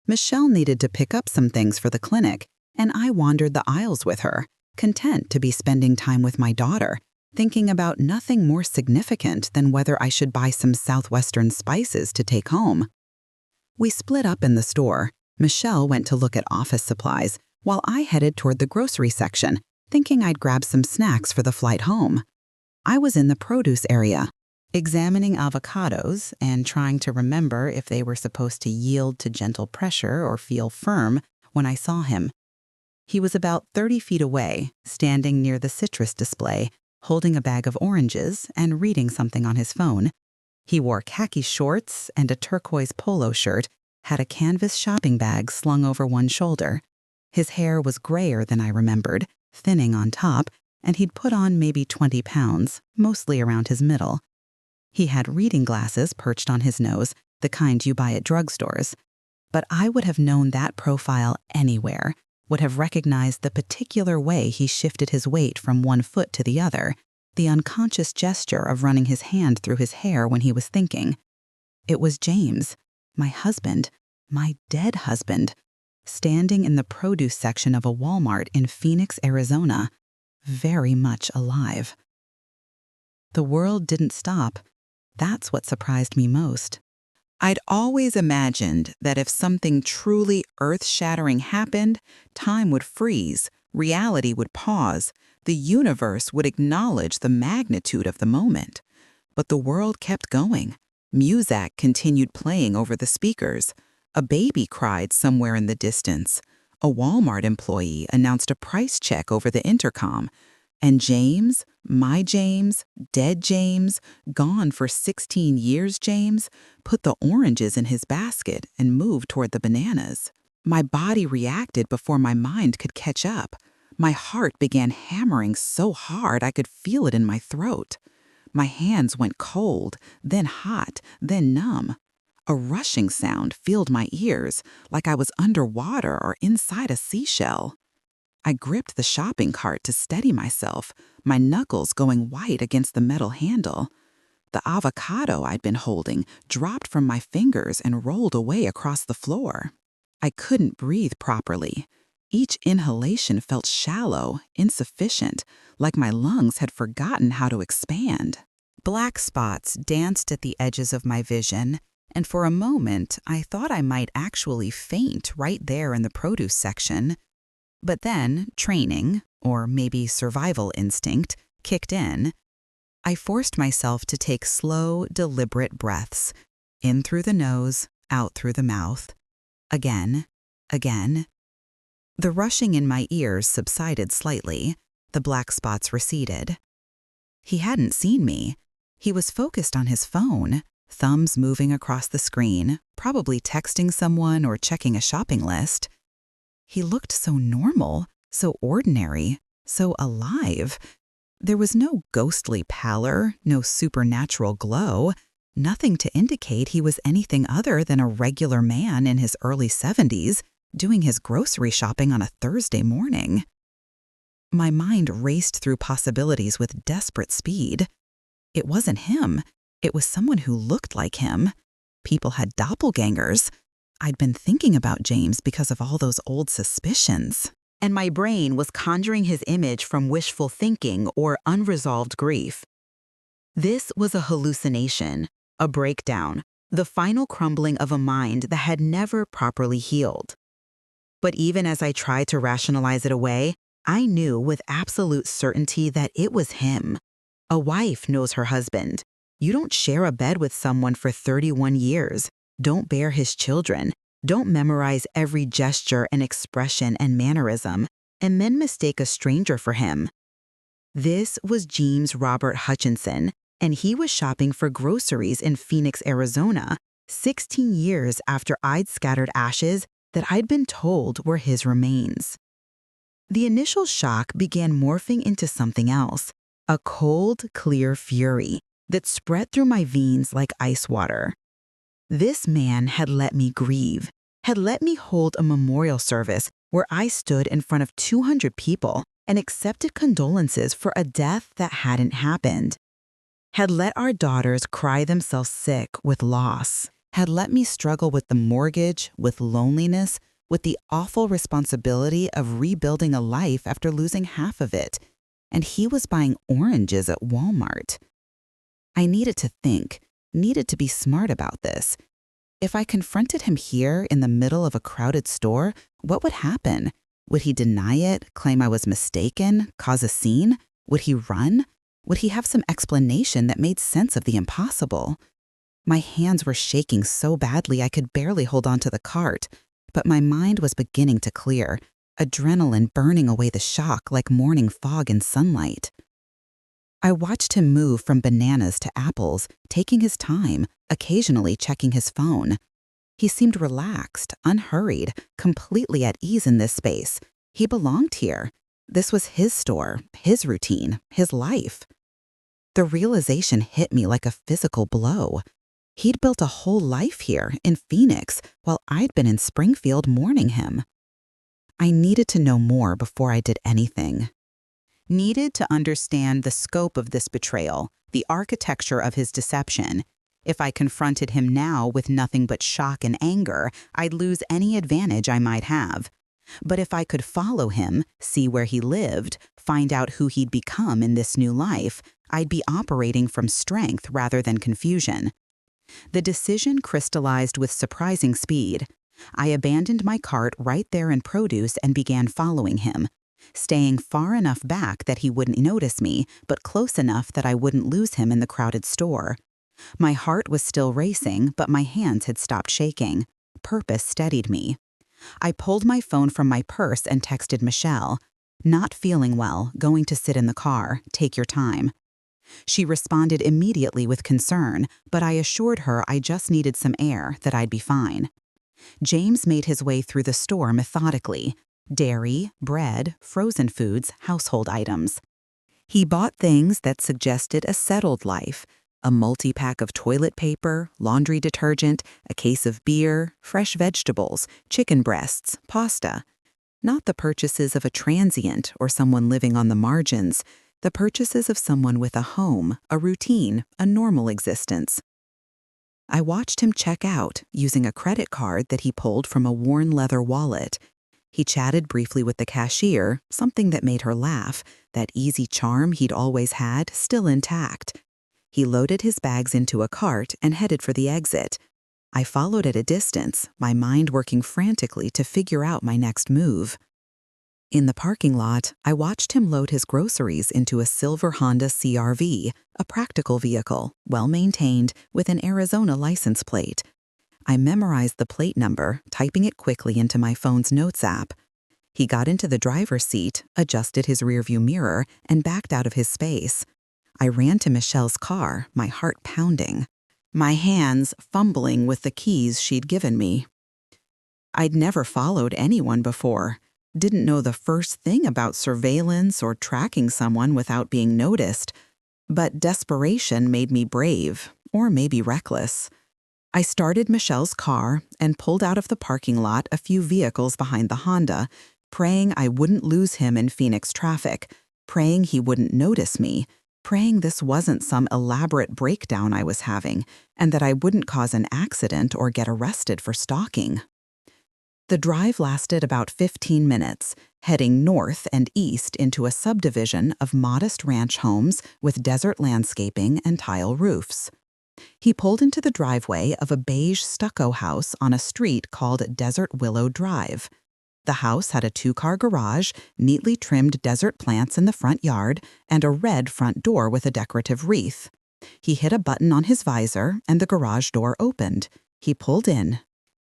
Michelle needed to pick up some things for the clinic, and I wandered the aisles with her, content to be spending time with my daughter, thinking about nothing more significant than whether I should buy some southwestern spices to take home. We split up in the store. Michelle went to look at office supplies, while I headed toward the grocery section, thinking I'd grab some snacks for the flight home. I was in the produce area, examining avocados and trying to remember if they were supposed to yield to gentle pressure or feel firm when I saw him. He was about 30 feet away, standing near the citrus display, holding a bag of oranges and reading something on his phone. He wore khaki shorts and a turquoise polo shirt, had a canvas shopping bag slung over one shoulder. His hair was grayer than I remembered, thinning on top, and he'd put on maybe 20 pounds, mostly around his middle. He had reading glasses perched on his nose, the kind you buy at drugstores. But I would have known that profile anywhere, would have recognized the particular way he shifted his weight from one foot to the other, the unconscious gesture of running his hand through his hair when he was thinking. It was James, my husband, my dead husband, standing in the produce section of a Walmart in Phoenix, Arizona, very much alive. The world didn't stop. That's what surprised me most. I'd always imagined that if something truly earth-shattering happened, time would freeze, reality would pause, the universe would acknowledge the magnitude of the moment. But the world kept going. Muzak continued playing over the speakers. A baby cried somewhere in the distance. A Walmart employee announced a price check over the intercom. And James, my James, dead James, gone for 16 years James, put the oranges in his basket and moved toward the bananas. My body reacted before my mind could catch up. My heart began hammering so hard I could feel it in my throat. My hands went cold, then hot, then numb. A rushing sound filled my ears, like I was underwater or inside a seashell. I gripped the shopping cart to steady myself, my knuckles going white against the metal handle. The avocado I'd been holding dropped from my fingers and rolled away across the floor. I couldn't breathe properly. Each inhalation felt shallow, insufficient, like my lungs had forgotten how to expand. Black spots danced at the edges of my vision, and for a moment I thought I might actually faint right there in the produce section. But then training, or maybe survival instinct, kicked in. I forced myself to take slow, deliberate breaths, in through the nose, out through the mouth. Again, again. The rushing in my ears subsided slightly. The black spots receded. He hadn't seen me. He was focused on his phone, thumbs moving across the screen, probably texting someone or checking a shopping list. He looked so normal, so ordinary, so alive. There was no ghostly pallor, no supernatural glow, nothing to indicate he was anything other than a regular man in his early 70s, doing his grocery shopping on a Thursday morning. My mind raced through possibilities with desperate speed. It wasn't him. It was someone who looked like him. People had doppelgangers. I'd been thinking about James because of all those old suspicions. And my brain was conjuring his image from wishful thinking or unresolved grief. This was a hallucination, a breakdown, the final crumbling of a mind that had never properly healed. But even as I tried to rationalize it away, I knew with absolute certainty that it was him. A wife knows her husband. You don't share a bed with someone for 31 years. Don't bear his children. Don't memorize every gesture and expression and mannerism, and then mistake a stranger for him. This was James Robert Hutchinson, and he was shopping for groceries in Phoenix, Arizona, 16 years after I'd scattered ashes that I'd been told were his remains. The initial shock began morphing into something else, a cold, clear fury that spread through my veins like ice water. This man had let me grieve, had let me hold a memorial service where I stood in front of 200 people and accepted condolences for a death that hadn't happened, had let our daughters cry themselves sick with loss, had let me struggle with the mortgage, with loneliness, with the awful responsibility of rebuilding a life after losing half of it, and he was buying oranges at Walmart. I needed to think, needed to be smart about this. If I confronted him here in the middle of a crowded store, what would happen? Would he deny it, claim I was mistaken, cause a scene? Would he run? Would he have some explanation that made sense of the impossible? My hands were shaking so badly I could barely hold on to the cart, but my mind was beginning to clear, adrenaline burning away the shock like morning fog in sunlight. I watched him move from bananas to apples, taking his time, occasionally checking his phone. He seemed relaxed, unhurried, completely at ease in this space. He belonged here. This was his store, his routine, his life. The realization hit me like a physical blow. He'd built a whole life here in Phoenix while I'd been in Springfield mourning him. I needed to know more before I did anything. Needed to understand the scope of this betrayal, the architecture of his deception. If I confronted him now with nothing but shock and anger, I'd lose any advantage I might have. But if I could follow him, see where he lived, find out who he'd become in this new life, I'd be operating from strength rather than confusion. The decision crystallized with surprising speed. I abandoned my cart right there in produce and began following him, staying far enough back that he wouldn't notice me, but close enough that I wouldn't lose him in the crowded store. My heart was still racing, but my hands had stopped shaking. Purpose steadied me. I pulled my phone from my purse and texted Michelle. "Not feeling well, going to sit in the car, take your time." She responded immediately with concern, but I assured her I just needed some air, that I'd be fine. James made his way through the store methodically. Dairy, bread, frozen foods, household items. He bought things that suggested a settled life, a multi-pack of toilet paper, laundry detergent, a case of beer, fresh vegetables, chicken breasts, pasta. Not the purchases of a transient or someone living on the margins, the purchases of someone with a home, a routine, a normal existence. I watched him check out using a credit card that he pulled from a worn leather wallet. He chatted briefly with the cashier, something that made her laugh, that easy charm he'd always had still intact. He loaded his bags into a cart and headed for the exit. I followed at a distance, my mind working frantically to figure out my next move. In the parking lot, I watched him load his groceries into a silver Honda CR-V, a practical vehicle, well-maintained, with an Arizona license plate. I memorized the plate number, typing it quickly into my phone's notes app. He got into the driver's seat, adjusted his rearview mirror, and backed out of his space. I ran to Michelle's car, my heart pounding, my hands fumbling with the keys she'd given me. I'd never followed anyone before. Didn't know the first thing about surveillance or tracking someone without being noticed. But desperation made me brave, or maybe reckless. I started Michelle's car and pulled out of the parking lot a few vehicles behind the Honda, praying I wouldn't lose him in Phoenix traffic, praying he wouldn't notice me, praying this wasn't some elaborate breakdown I was having, and that I wouldn't cause an accident or get arrested for stalking. The drive lasted about 15 minutes, heading north and east into a subdivision of modest ranch homes with desert landscaping and tile roofs. He pulled into the driveway of a beige stucco house on a street called Desert Willow Drive. The house had a 2-car garage, neatly trimmed desert plants in the front yard, and a red front door with a decorative wreath. He hit a button on his visor, and the garage door opened. He pulled in,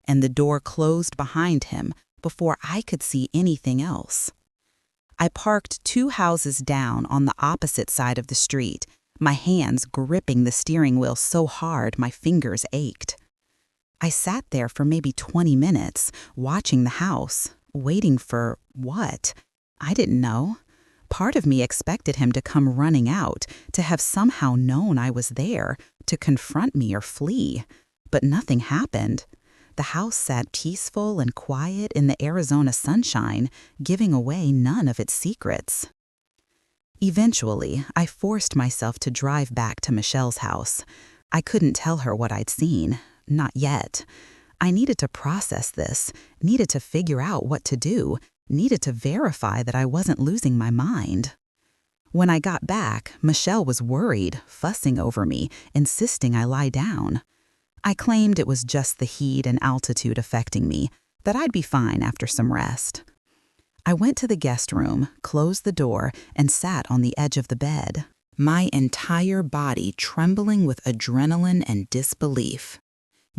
and the door closed behind him before I could see anything else. I parked 2 houses down on the opposite side of the street, my hands gripping the steering wheel so hard my fingers ached. I sat there for maybe 20 minutes, watching the house, waiting for what? I didn't know. Part of me expected him to come running out, to have somehow known I was there, to confront me or flee. But nothing happened. The house sat peaceful and quiet in the Arizona sunshine, giving away none of its secrets. Eventually, I forced myself to drive back to Michelle's house. I couldn't tell her what I'd seen. Not yet. I needed to process this, needed to figure out what to do, needed to verify that I wasn't losing my mind. When I got back, Michelle was worried, fussing over me, insisting I lie down. I claimed it was just the heat and altitude affecting me, that I'd be fine after some rest. I went to the guest room, closed the door, and sat on the edge of the bed, my entire body trembling with adrenaline and disbelief.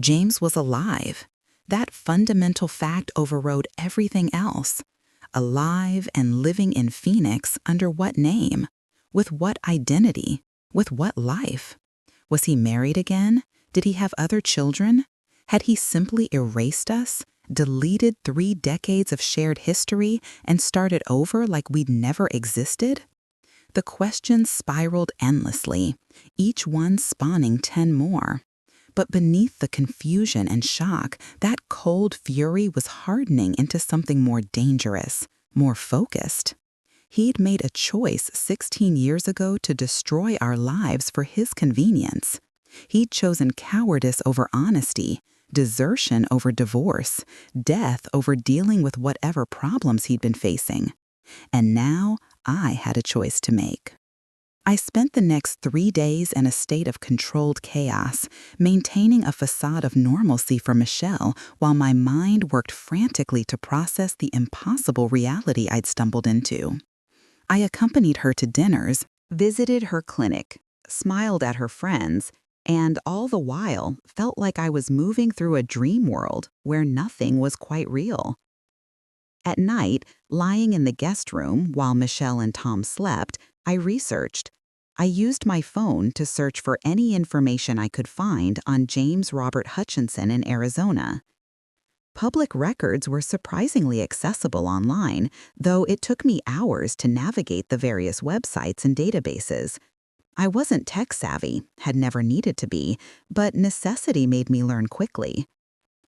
James was alive. That fundamental fact overrode everything else. Alive and living in Phoenix under what name? With what identity? With what life? Was he married again? Did he have other children? Had he simply erased us, deleted 3 decades of shared history, and started over like we'd never existed? The questions spiraled endlessly, each one spawning 10 more. But beneath the confusion and shock, that cold fury was hardening into something more dangerous, more focused. He'd made a choice 16 years ago to destroy our lives for his convenience. He'd chosen cowardice over honesty, desertion over divorce, death over dealing with whatever problems he'd been facing. And now I had a choice to make. I spent the next 3 days in a state of controlled chaos, maintaining a facade of normalcy for Michelle while my mind worked frantically to process the impossible reality I'd stumbled into. I accompanied her to dinners, visited her clinic, smiled at her friends, and all the while felt like I was moving through a dream world where nothing was quite real. At night, lying in the guest room while Michelle and Tom slept, I researched. I used my phone to search for any information I could find on James Robert Hutchinson in Arizona. Public records were surprisingly accessible online, though it took me hours to navigate the various websites and databases. I wasn't tech-savvy, had never needed to be, but necessity made me learn quickly.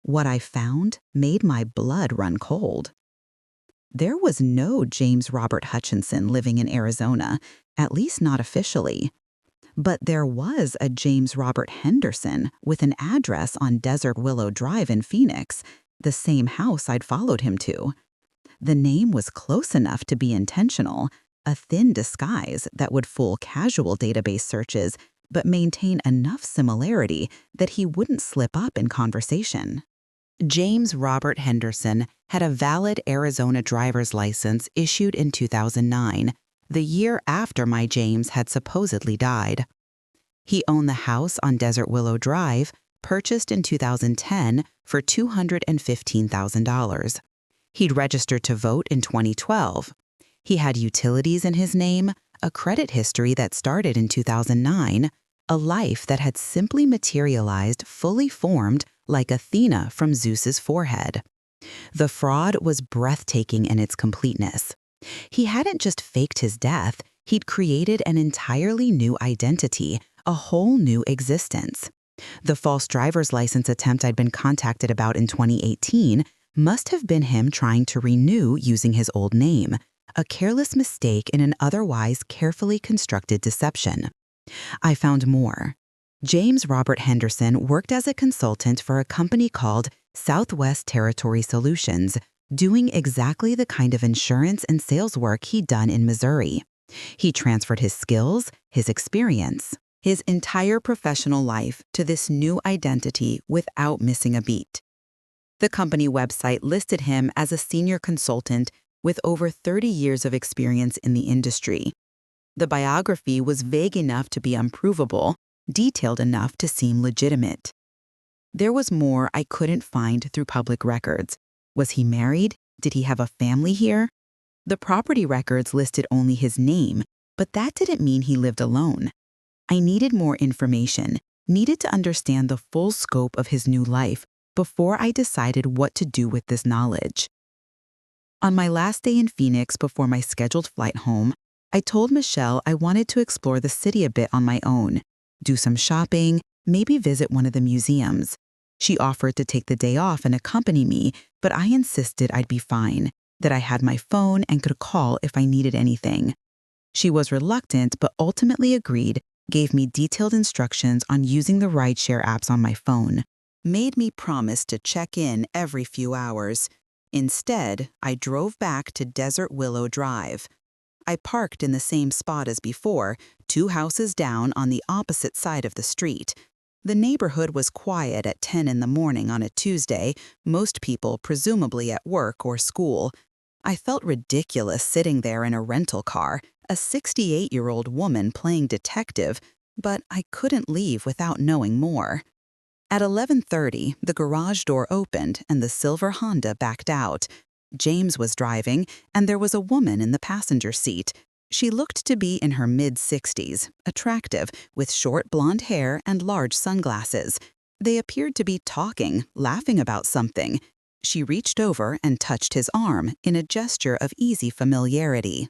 What I found made my blood run cold. There was no James Robert Hutchinson living in Arizona, at least not officially. But there was a James Robert Henderson with an address on Desert Willow Drive in Phoenix, the same house I'd followed him to. The name was close enough to be intentional, a thin disguise that would fool casual database searches, but maintain enough similarity that he wouldn't slip up in conversation. James Robert Henderson had a valid Arizona driver's license issued in 2009, the year after my James had supposedly died. He owned the house on Desert Willow Drive, purchased in 2010 for $215,000. He'd registered to vote in 2012. He had utilities in his name, a credit history that started in 2009, a life that had simply materialized fully formed like Athena from Zeus's forehead. The fraud was breathtaking in its completeness. He hadn't just faked his death, he'd created an entirely new identity, a whole new existence. The false driver's license attempt I'd been contacted about in 2018 must have been him trying to renew using his old name, a careless mistake in an otherwise carefully constructed deception. I found more. James Robert Henderson worked as a consultant for a company called Southwest Territory Solutions, doing exactly the kind of insurance and sales work he'd done in Missouri. He transferred his skills, his experience, his entire professional life to this new identity without missing a beat. The company website listed him as a senior consultant with over 30 years of experience in the industry. The biography was vague enough to be unprovable, detailed enough to seem legitimate. There was more I couldn't find through public records. Was he married? Did he have a family here? The property records listed only his name, but that didn't mean he lived alone. I needed more information, needed to understand the full scope of his new life before I decided what to do with this knowledge. On my last day in Phoenix before my scheduled flight home, I told Michelle I wanted to explore the city a bit on my own, do some shopping, maybe visit one of the museums. She offered to take the day off and accompany me, but I insisted I'd be fine, that I had my phone and could call if I needed anything. She was reluctant but ultimately agreed, gave me detailed instructions on using the rideshare apps on my phone, made me promise to check in every few hours. Instead, I drove back to Desert Willow Drive. I parked in the same spot as before, 2 houses down on the opposite side of the street. The neighborhood was quiet at 10 in the morning on a Tuesday, most people presumably at work or school. I felt ridiculous sitting there in a rental car, a 68-year-old woman playing detective, but I couldn't leave without knowing more. At 11:30, the garage door opened and the silver Honda backed out. James was driving, and there was a woman in the passenger seat. She looked to be in her mid-60s, attractive, with short blonde hair and large sunglasses. They appeared to be talking, laughing about something. She reached over and touched his arm in a gesture of easy familiarity.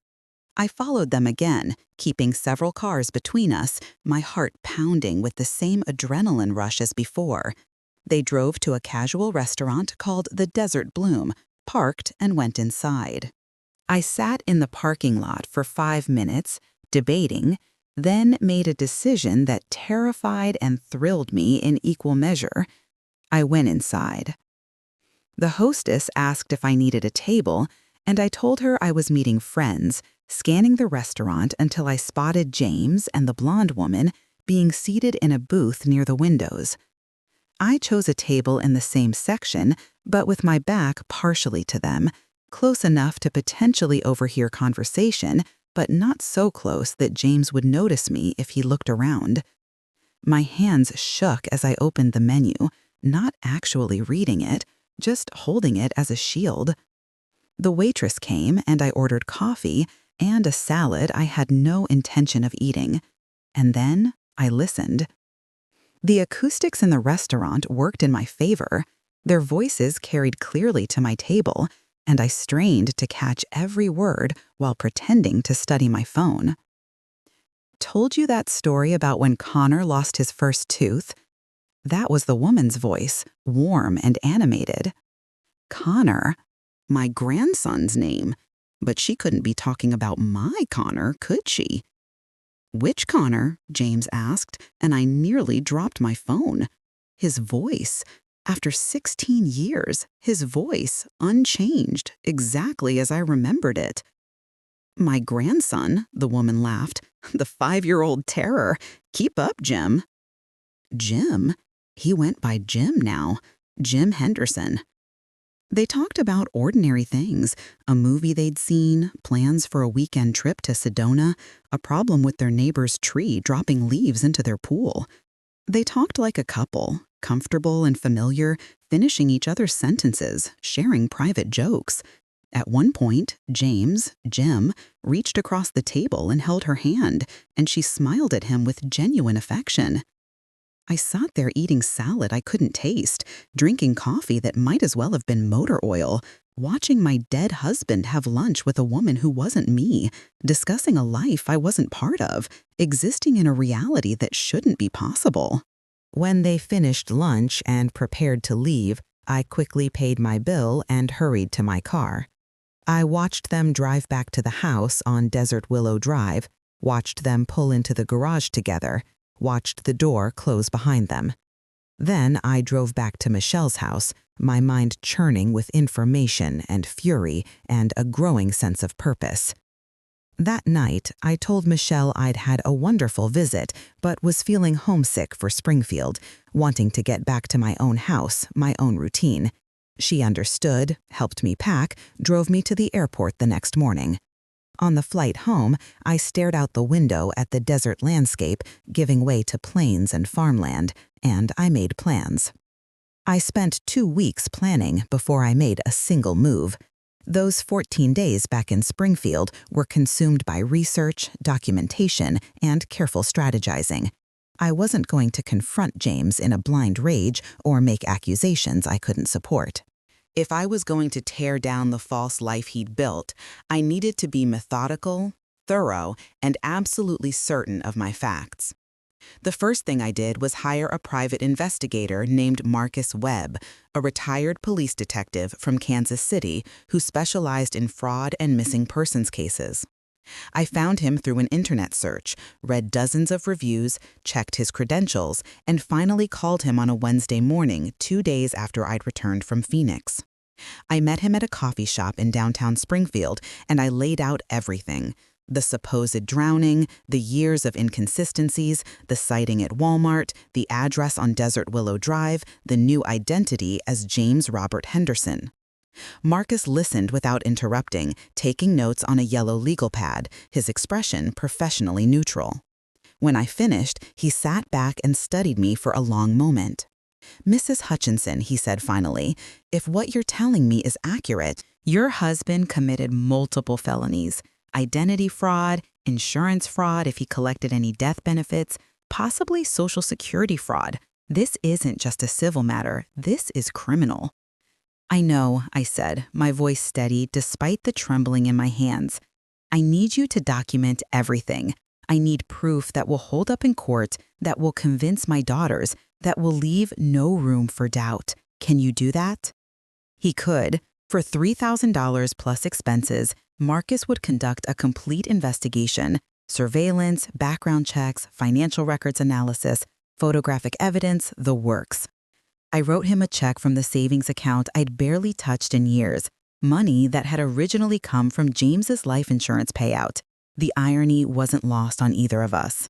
I followed them again, keeping several cars between us, my heart pounding with the same adrenaline rush as before. They drove to a casual restaurant called the Desert Bloom, parked, and went inside. I sat in the parking lot for 5 minutes, debating, then made a decision that terrified and thrilled me in equal measure. I went inside. The hostess asked if I needed a table, and I told her I was meeting friends, scanning the restaurant until I spotted James and the blonde woman being seated in a booth near the windows. I chose a table in the same section, but with my back partially to them, close enough to potentially overhear conversation, but not so close that James would notice me if he looked around. My hands shook as I opened the menu, not actually reading it, just holding it as a shield. The waitress came and I ordered coffee and a salad I had no intention of eating. And then I listened. The acoustics in the restaurant worked in my favor. Their voices carried clearly to my table, and I strained to catch every word while pretending to study my phone. Told you that story about when Connor lost his first tooth? That was the woman's voice, warm and animated. Connor? My grandson's name. But she couldn't be talking about my Connor, could she? Which Connor? James asked, and I nearly dropped my phone. His voice. After 16 years, his voice, unchanged, exactly as I remembered it. My grandson, the woman laughed. The 5-year-old terror. Keep up, Jim. Jim? He went by Jim now. Jim Henderson. They talked about ordinary things, a movie they'd seen, plans for a weekend trip to Sedona, a problem with their neighbor's tree dropping leaves into their pool. They talked like a couple, comfortable and familiar, finishing each other's sentences, sharing private jokes. At one point, James, Jim, reached across the table and held her hand, and she smiled at him with genuine affection. I sat there eating salad I couldn't taste, drinking coffee that might as well have been motor oil, watching my dead husband have lunch with a woman who wasn't me, discussing a life I wasn't part of, existing in a reality that shouldn't be possible. When they finished lunch and prepared to leave, I quickly paid my bill and hurried to my car. I watched them drive back to the house on Desert Willow Drive, watched them pull into the garage together, watched the door close behind them. Then I drove back to Michelle's house, my mind churning with information and fury and a growing sense of purpose. That night, I told Michelle I'd had a wonderful visit, but was feeling homesick for Springfield, wanting to get back to my own house, my own routine. She understood, helped me pack, drove me to the airport the next morning. On the flight home, I stared out the window at the desert landscape, giving way to plains and farmland, and I made plans. I spent 2 weeks planning before I made a single move. Those 14 days back in Springfield were consumed by research, documentation, and careful strategizing. I wasn't going to confront James in a blind rage or make accusations I couldn't support. If I was going to tear down the false life he'd built, I needed to be methodical, thorough, and absolutely certain of my facts. The first thing I did was hire a private investigator named Marcus Webb, a retired police detective from Kansas City who specialized in fraud and missing persons cases. I found him through an internet search, read dozens of reviews, checked his credentials, and finally called him on a Wednesday morning 2 days after I'd returned from Phoenix. I met him at a coffee shop in downtown Springfield, and I laid out everything. The supposed drowning, the years of inconsistencies, the sighting at Walmart, the address on Desert Willow Drive, the new identity as James Robert Henderson. Marcus listened without interrupting, taking notes on a yellow legal pad, his expression professionally neutral. When I finished, he sat back and studied me for a long moment. "Mrs. Hutchinson," he said finally, "if what you're telling me is accurate, your husband committed multiple felonies. Identity fraud, insurance fraud if he collected any death benefits, possibly Social Security fraud. This isn't just a civil matter, this is criminal." "I know," I said, my voice steady despite the trembling in my hands. "I need you to document everything. I need proof that will hold up in court, that will convince my daughters, that will leave no room for doubt. Can you do that?" He could. For $3,000 plus expenses, Marcus would conduct a complete investigation, surveillance, background checks, financial records analysis, photographic evidence, the works. I wrote him a check from the savings account I'd barely touched in years, money that had originally come from James's life insurance payout. The irony wasn't lost on either of us.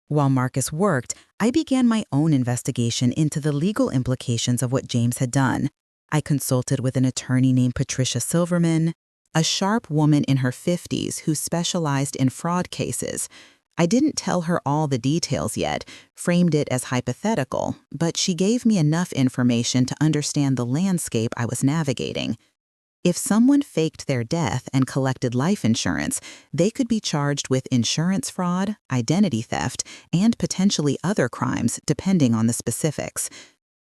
While Marcus worked, I began my own investigation into the legal implications of what James had done. I consulted with an attorney named Patricia Silverman, a sharp woman in her 50s who specialized in fraud cases. I didn't tell her all the details yet, framed it as hypothetical, but she gave me enough information to understand the landscape I was navigating. If someone faked their death and collected life insurance, they could be charged with insurance fraud, identity theft, and potentially other crimes, depending on the specifics.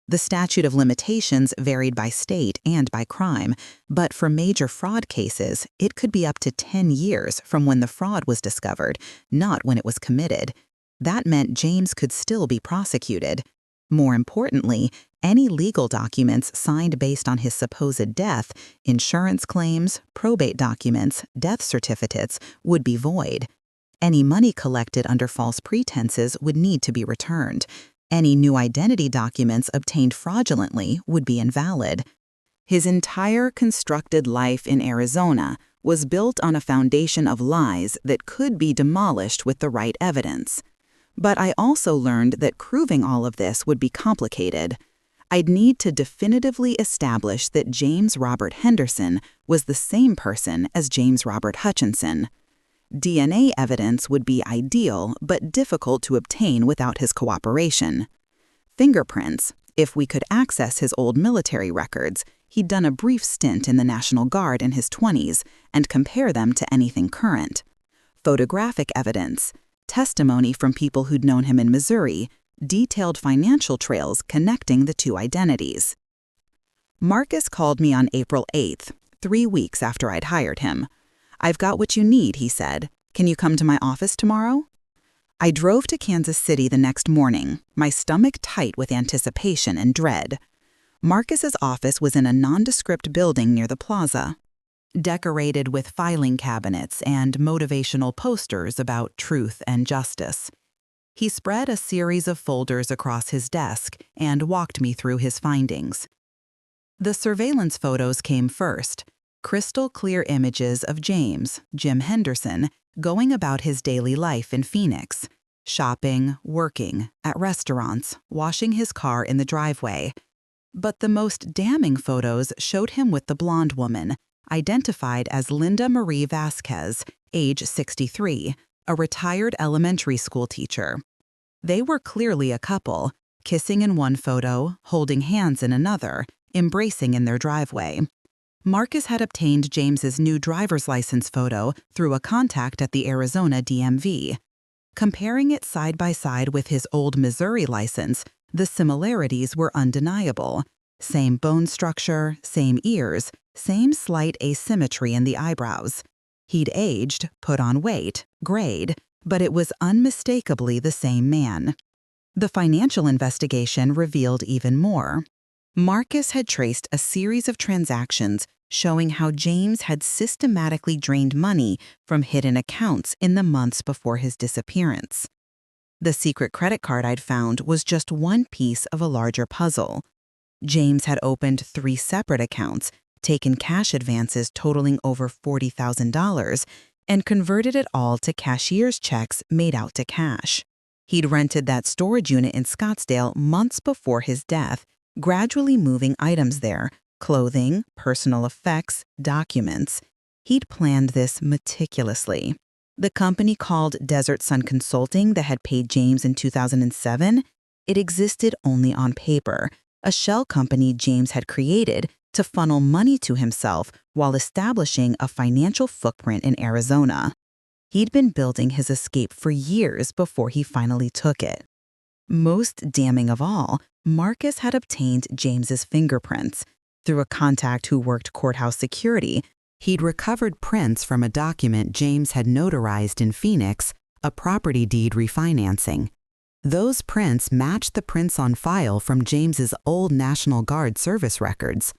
The statute of limitations varied by state and by crime, but for major fraud cases, it could be up to 10 years from when the fraud was discovered, not when it was committed. That meant James could still be prosecuted. More importantly, any legal documents signed based on his supposed death, insurance claims, probate documents, death certificates, would be void. Any money collected under false pretenses would need to be returned. Any new identity documents obtained fraudulently would be invalid. His entire constructed life in Arizona was built on a foundation of lies that could be demolished with the right evidence. But I also learned that proving all of this would be complicated. I'd need to definitively establish that James Robert Henderson was the same person as James Robert Hutchinson. DNA evidence would be ideal, but difficult to obtain without his cooperation. Fingerprints, if we could access his old military records, he'd done a brief stint in the National Guard in his 20s, and compare them to anything current. Photographic evidence, testimony from people who'd known him in Missouri, detailed financial trails connecting the two identities. Marcus called me on April 8th, 3 weeks after I'd hired him. "I've got what you need," he said. "Can you come to my office tomorrow?" I drove to Kansas City the next morning, my stomach tight with anticipation and dread. Marcus's office was in a nondescript building near the plaza. decorated with filing cabinets and motivational posters about truth and justice. He spread a series of folders across his desk and walked me through his findings. The surveillance photos came first, crystal clear images of James, Jim Henderson, going about his daily life in Phoenix, shopping, working, at restaurants, washing his car in the driveway. But the most damning photos showed him with the blonde woman, identified as Linda Marie Vasquez, age 63, a retired elementary school teacher. They were clearly a couple, kissing in one photo, holding hands in another, embracing in their driveway. Marcus had obtained James's new driver's license photo through a contact at the Arizona DMV. Comparing it side by side with his old Missouri license, the similarities were undeniable. Same bone structure, same ears, same slight asymmetry in the eyebrows. He'd aged, put on weight, grayed, but it was unmistakably the same man. The financial investigation revealed even more. Marcus had traced a series of transactions showing how James had systematically drained money from hidden accounts in the months before his disappearance. The secret credit card I'd found was just one piece of a larger puzzle. James had opened 3 separate accounts, taken cash advances totaling over $40,000, and converted it all to cashier's checks made out to cash. He'd rented that storage unit in Scottsdale months before his death, gradually moving items there, clothing, personal effects, documents. He'd planned this meticulously. The company called Desert Sun Consulting that had paid James in 2007, it existed only on paper, a shell company James had created to funnel money to himself while establishing a financial footprint in Arizona. He'd been building his escape for years before he finally took it. Most damning of all, Marcus had obtained James's fingerprints. Through a contact who worked courthouse security, he'd recovered prints from a document James had notarized in Phoenix, a property deed refinancing. Those prints matched the prints on file from James's old National Guard service records.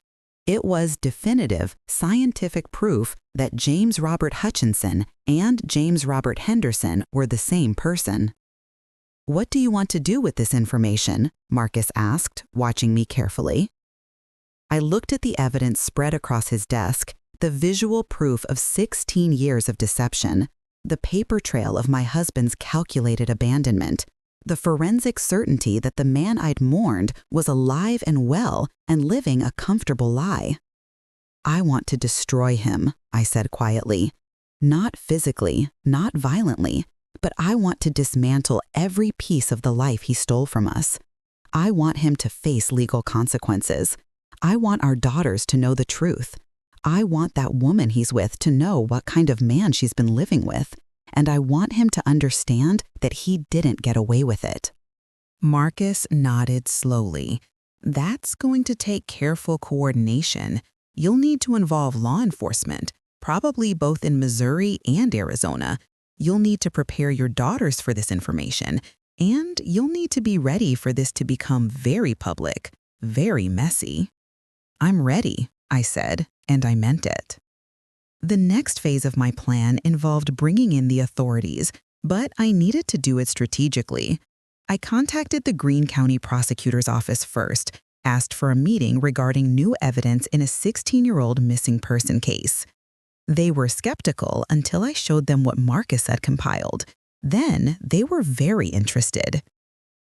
It was definitive, scientific proof that James Robert Hutchinson and James Robert Henderson were the same person. "What do you want to do with this information?" Marcus asked, watching me carefully. I looked at the evidence spread across his desk, the visual proof of 16 years of deception, the paper trail of my husband's calculated abandonment, the forensic certainty that the man I'd mourned was alive and well and living a comfortable lie. "I want to destroy him," I said quietly. "Not physically, not violently, but I want to dismantle every piece of the life he stole from us. I want him to face legal consequences. I want our daughters to know the truth. I want that woman he's with to know what kind of man she's been living with. And I want him to understand that he didn't get away with it." Marcus nodded slowly. "That's going to take careful coordination. You'll need to involve law enforcement, probably both in Missouri and Arizona. You'll need to prepare your daughters for this information, and you'll need to be ready for this to become very public, very messy." "I'm ready," I said, and I meant it. The next phase of my plan involved bringing in the authorities, but I needed to do it strategically. I contacted the Greene County Prosecutor's Office first, asked for a meeting regarding new evidence in a 16-year-old missing person case. They were skeptical until I showed them what Marcus had compiled. Then they were very interested.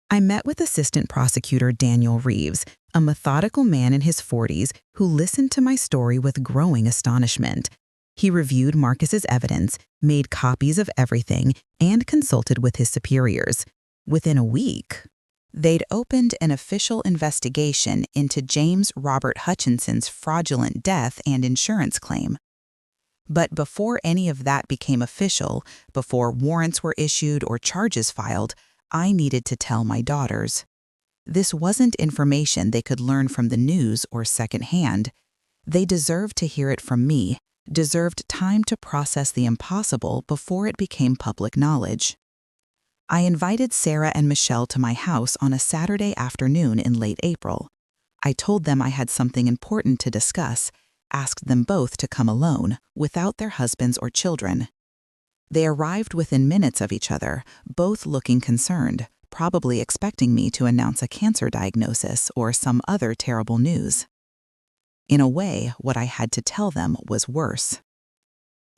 I met with Assistant Prosecutor Daniel Reeves, a methodical man in his 40s who listened to my story with growing astonishment. He reviewed Marcus's evidence, made copies of everything, and consulted with his superiors. Within a week, they'd opened an official investigation into James Robert Hutchinson's fraudulent death and insurance claim. But before any of that became official, before warrants were issued or charges filed, I needed to tell my daughters. This wasn't information they could learn from the news or secondhand. They deserved to hear it from me, deserved time to process the impossible before it became public knowledge. I invited Sarah and Michelle to my house on a Saturday afternoon in late April. I told them I had something important to discuss, asked them both to come alone, without their husbands or children. They arrived within minutes of each other, both looking concerned, probably expecting me to announce a cancer diagnosis or some other terrible news. In a way, what I had to tell them was worse.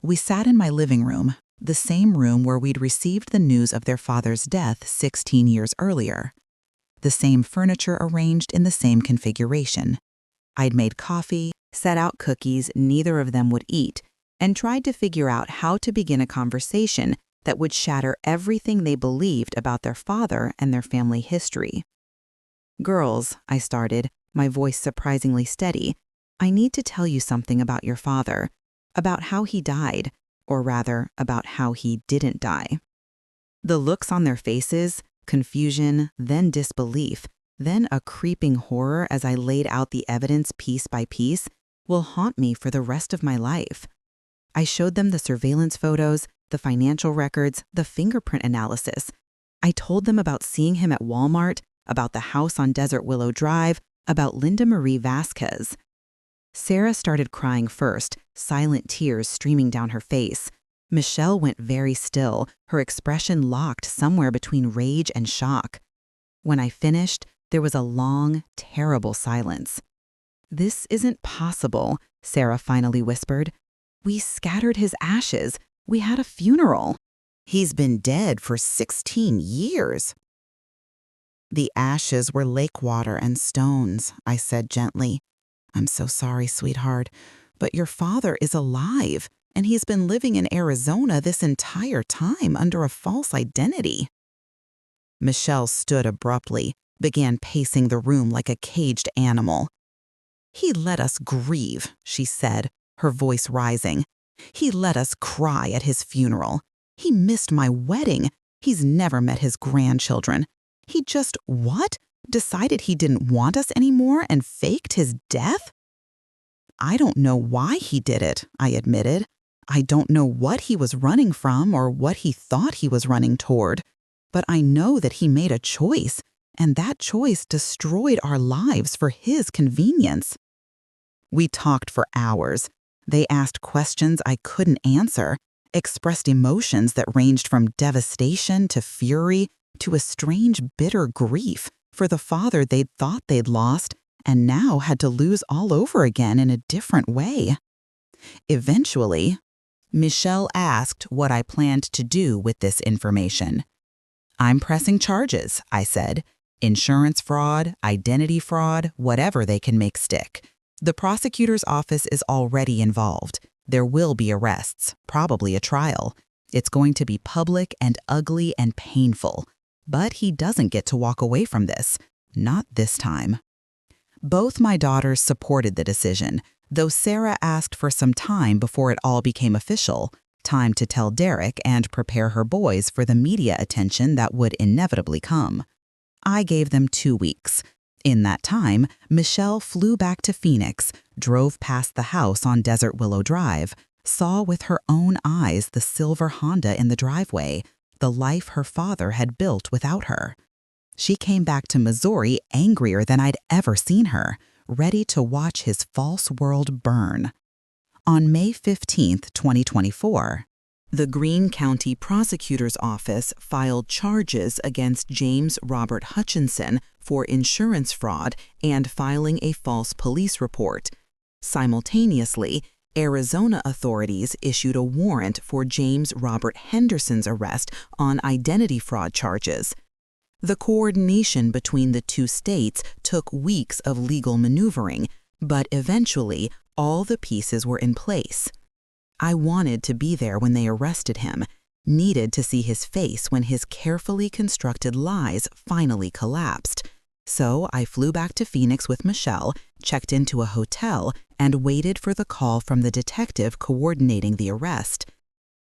We sat in my living room, the same room where we'd received the news of their father's death 16 years earlier. The same furniture arranged in the same configuration. I'd made coffee, set out cookies neither of them would eat, and tried to figure out how to begin a conversation that would shatter everything they believed about their father and their family history. "Girls," I started, my voice surprisingly steady, "I need to tell you something about your father, about how he died, or rather, about how he didn't die." The looks on their faces, confusion, then disbelief, then a creeping horror as I laid out the evidence piece by piece, will haunt me for the rest of my life. I showed them the surveillance photos, the financial records, the fingerprint analysis. I told them about seeing him at Walmart, about the house on Desert Willow Drive, about Linda Marie Vasquez. Sarah started crying first, silent tears streaming down her face. Michelle went very still, her expression locked somewhere between rage and shock. When I finished, there was a long, terrible silence. "This isn't possible," Sarah finally whispered. "We scattered his ashes. We had a funeral. He's been dead for 16 years. The ashes were lake water and stones, I said gently. "I'm so sorry, sweetheart, but your father is alive, and he's been living in Arizona this entire time under a false identity." Michelle stood abruptly, began pacing the room like a caged animal. "He let us grieve," she said, her voice rising. "He let us cry at his funeral. He missed my wedding. He's never met his grandchildren. He just, what? Decided he didn't want us anymore and faked his death?" "I don't know why he did it," I admitted. "I don't know what he was running from or what he thought he was running toward. But I know that he made a choice, and that choice destroyed our lives for his convenience." We talked for hours. They asked questions I couldn't answer, expressed emotions that ranged from devastation to fury to a strange, bitter grief for the father they'd thought they'd lost and now had to lose all over again in a different way. Eventually, Michelle asked what I planned to do with this information. "I'm pressing charges," I said. "Insurance fraud, identity fraud, whatever they can make stick. The prosecutor's office is already involved. There will be arrests, probably a trial. It's going to be public and ugly and painful. But he doesn't get to walk away from this. Not this time." Both my daughters supported the decision, though Sarah asked for some time before it all became official, time to tell Derek and prepare her boys for the media attention that would inevitably come. I gave them 2 weeks. In that time, Michelle flew back to Phoenix, drove past the house on Desert Willow Drive, saw with her own eyes the silver Honda in the driveway, the life her father had built without her. She came back to Missouri angrier than I'd ever seen her, ready to watch his false world burn. On May 15, 2024, the Greene County Prosecutor's Office filed charges against James Robert Hutchinson for insurance fraud and filing a false police report. Simultaneously, Arizona authorities issued a warrant for James Robert Henderson's arrest on identity fraud charges. The coordination between the two states took weeks of legal maneuvering, but eventually all the pieces were in place. I wanted to be there when they arrested him, needed to see his face when his carefully constructed lies finally collapsed. So I flew back to Phoenix with Michelle, checked into a hotel, and waited for the call from the detective coordinating the arrest.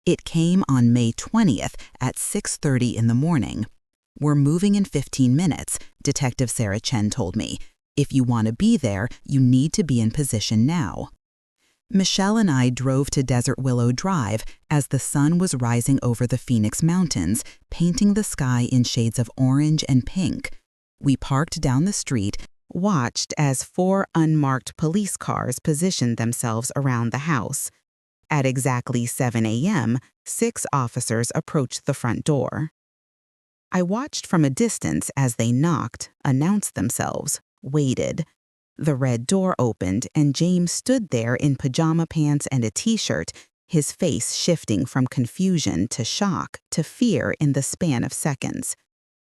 It came on May 20th at 6:30 in the morning. "We're moving in 15 minutes, Detective Sarah Chen told me. If you want to be there, you need to be in position now." Michelle and I drove to Desert Willow Drive as the sun was rising over the Phoenix Mountains, painting the sky in shades of orange and pink. We parked down the street, watched as 4 unmarked police cars positioned themselves around the house. At exactly 7 a.m., 6 officers approached the front door. I watched from a distance as they knocked, announced themselves, waited. The red door opened and James stood there in pajama pants and a t-shirt, his face shifting from confusion to shock to fear in the span of seconds.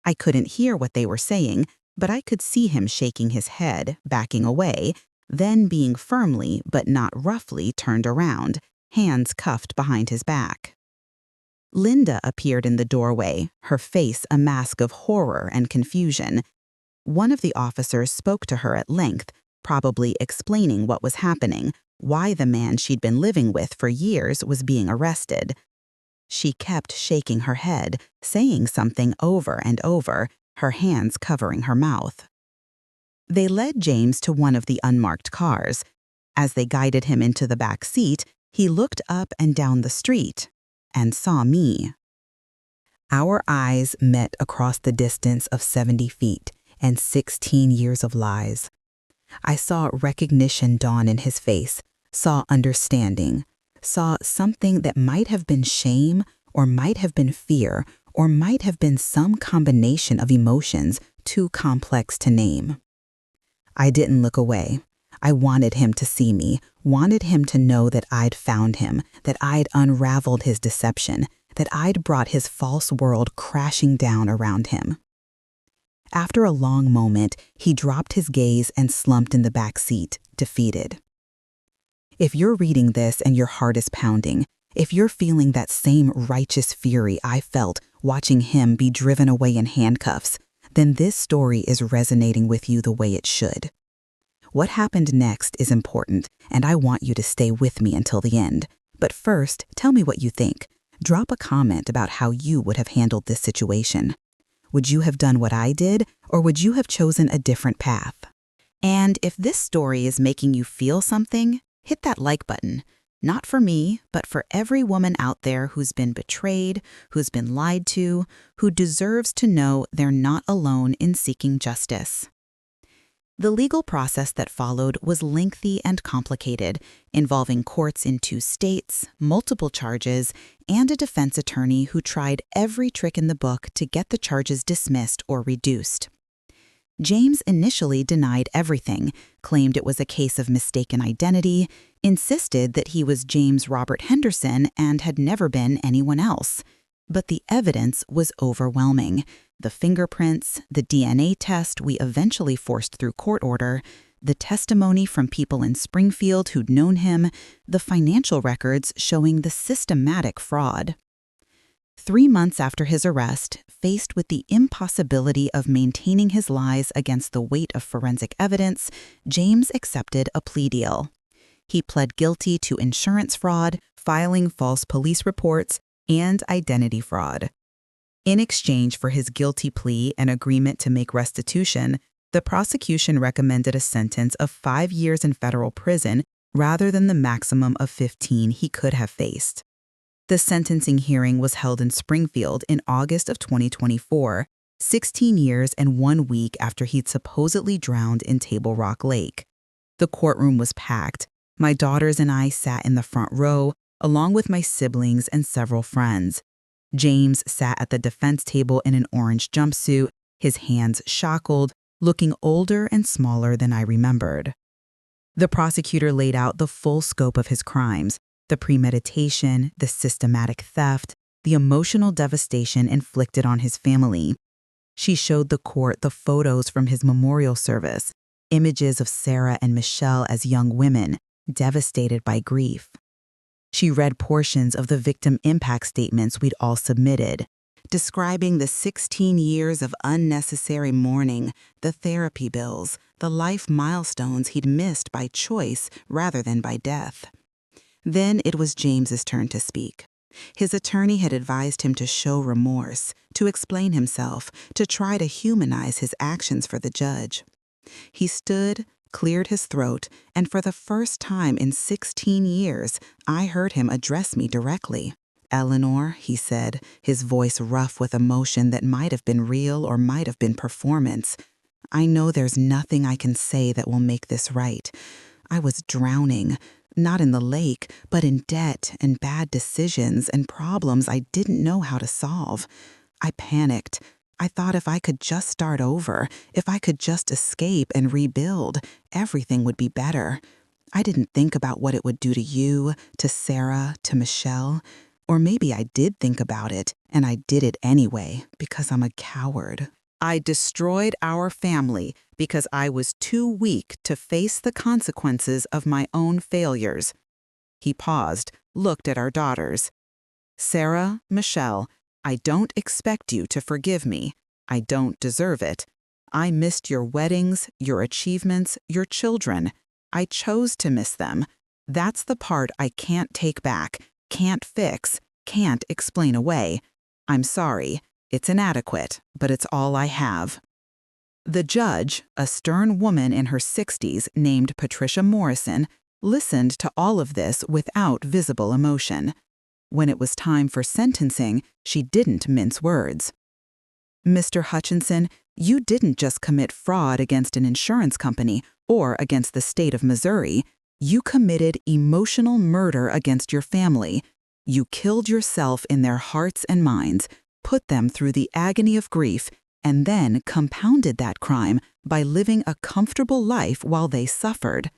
I couldn't hear what they were saying, but I could see him shaking his head, backing away, then being firmly but not roughly turned around, hands cuffed behind his back. Linda appeared in the doorway, her face a mask of horror and confusion. One of the officers spoke to her at length, probably explaining what was happening, why the man she'd been living with for years was being arrested. She kept shaking her head, saying something over and over, her hands covering her mouth. They led James to one of the unmarked cars. As they guided him into the back seat, he looked up and down the street and saw me. Our eyes met across the distance of 70 feet and 16 years of lies. I saw recognition dawn in his face, saw understanding, saw something that might have been shame or might have been fear or might have been some combination of emotions too complex to name. I didn't look away. I wanted him to see me, wanted him to know that I'd found him, that I'd unraveled his deception, that I'd brought his false world crashing down around him. After a long moment, he dropped his gaze and slumped in the back seat, defeated. If you're reading this and your heart is pounding, if you're feeling that same righteous fury I felt watching him be driven away in handcuffs, then this story is resonating with you the way it should. What happened next is important, and I want you to stay with me until the end. But first, tell me what you think. Drop a comment about how you would have handled this situation. Would you have done what I did, or would you have chosen a different path? And if this story is making you feel something, hit that like button. Not for me, but for every woman out there who's been betrayed, who's been lied to, who deserves to know they're not alone in seeking justice. The legal process that followed was lengthy and complicated, involving courts in 2 states, multiple charges, and a defense attorney who tried every trick in the book to get the charges dismissed or reduced. James initially denied everything, claimed it was a case of mistaken identity, insisted that he was James Robert Henderson and had never been anyone else. But the evidence was overwhelming. The fingerprints, the DNA test we eventually forced through court order, the testimony from people in Springfield who'd known him, the financial records showing the systematic fraud. 3 months after his arrest, faced with the impossibility of maintaining his lies against the weight of forensic evidence, James accepted a plea deal. He pled guilty to insurance fraud, filing false police reports, and identity fraud. In exchange for his guilty plea and agreement to make restitution, the prosecution recommended a sentence of 5 years in federal prison rather than the maximum of 15 he could have faced. The sentencing hearing was held in Springfield in August of 2024, 16 years and 1 week after he'd supposedly drowned in Table Rock Lake. The courtroom was packed. My daughters and I sat in the front row, along with my siblings and several friends. James sat at the defense table in an orange jumpsuit, his hands shackled, looking older and smaller than I remembered. The prosecutor laid out the full scope of his crimes, the premeditation, the systematic theft, the emotional devastation inflicted on his family. She showed the court the photos from his memorial service, images of Sarah and Michelle as young women, devastated by grief. She read portions of the victim impact statements we'd all submitted, describing the 16 years of unnecessary mourning, the therapy bills, the life milestones he'd missed by choice rather than by death. Then it was James's turn to speak. His attorney had advised him to show remorse, to explain himself, to try to humanize his actions for the judge. He stood, cleared his throat, and for the first time in 16 years, I heard him address me directly. "Eleanor," he said, his voice rough with emotion that might have been real or might have been performance, I know there's nothing I can say that will make this right. I was drowning, not in the lake, but in debt and bad decisions and problems I didn't know how to solve. I panicked. I thought if I could just start over, if I could just escape and rebuild, everything would be better. I didn't think about what it would do to you, to Sarah, to Michelle. Or maybe I did think about it, and I did it anyway, because I'm a coward. I destroyed our family because I was too weak to face the consequences of my own failures. He paused, looked at our daughters. Sarah, Michelle, I don't expect you to forgive me. I don't deserve it. I missed your weddings, your achievements, your children. I chose to miss them. That's the part I can't take back, can't fix, can't explain away. I'm sorry. It's inadequate, but it's all I have. The judge, a stern woman in her 60s named Patricia Morrison, listened to all of this without visible emotion. When it was time for sentencing, she didn't mince words. Mr. Hutchinson, you didn't just commit fraud against an insurance company or against the state of Missouri. You committed emotional murder against your family. You killed yourself in their hearts and minds, put them through the agony of grief, and then compounded that crime by living a comfortable life while they suffered.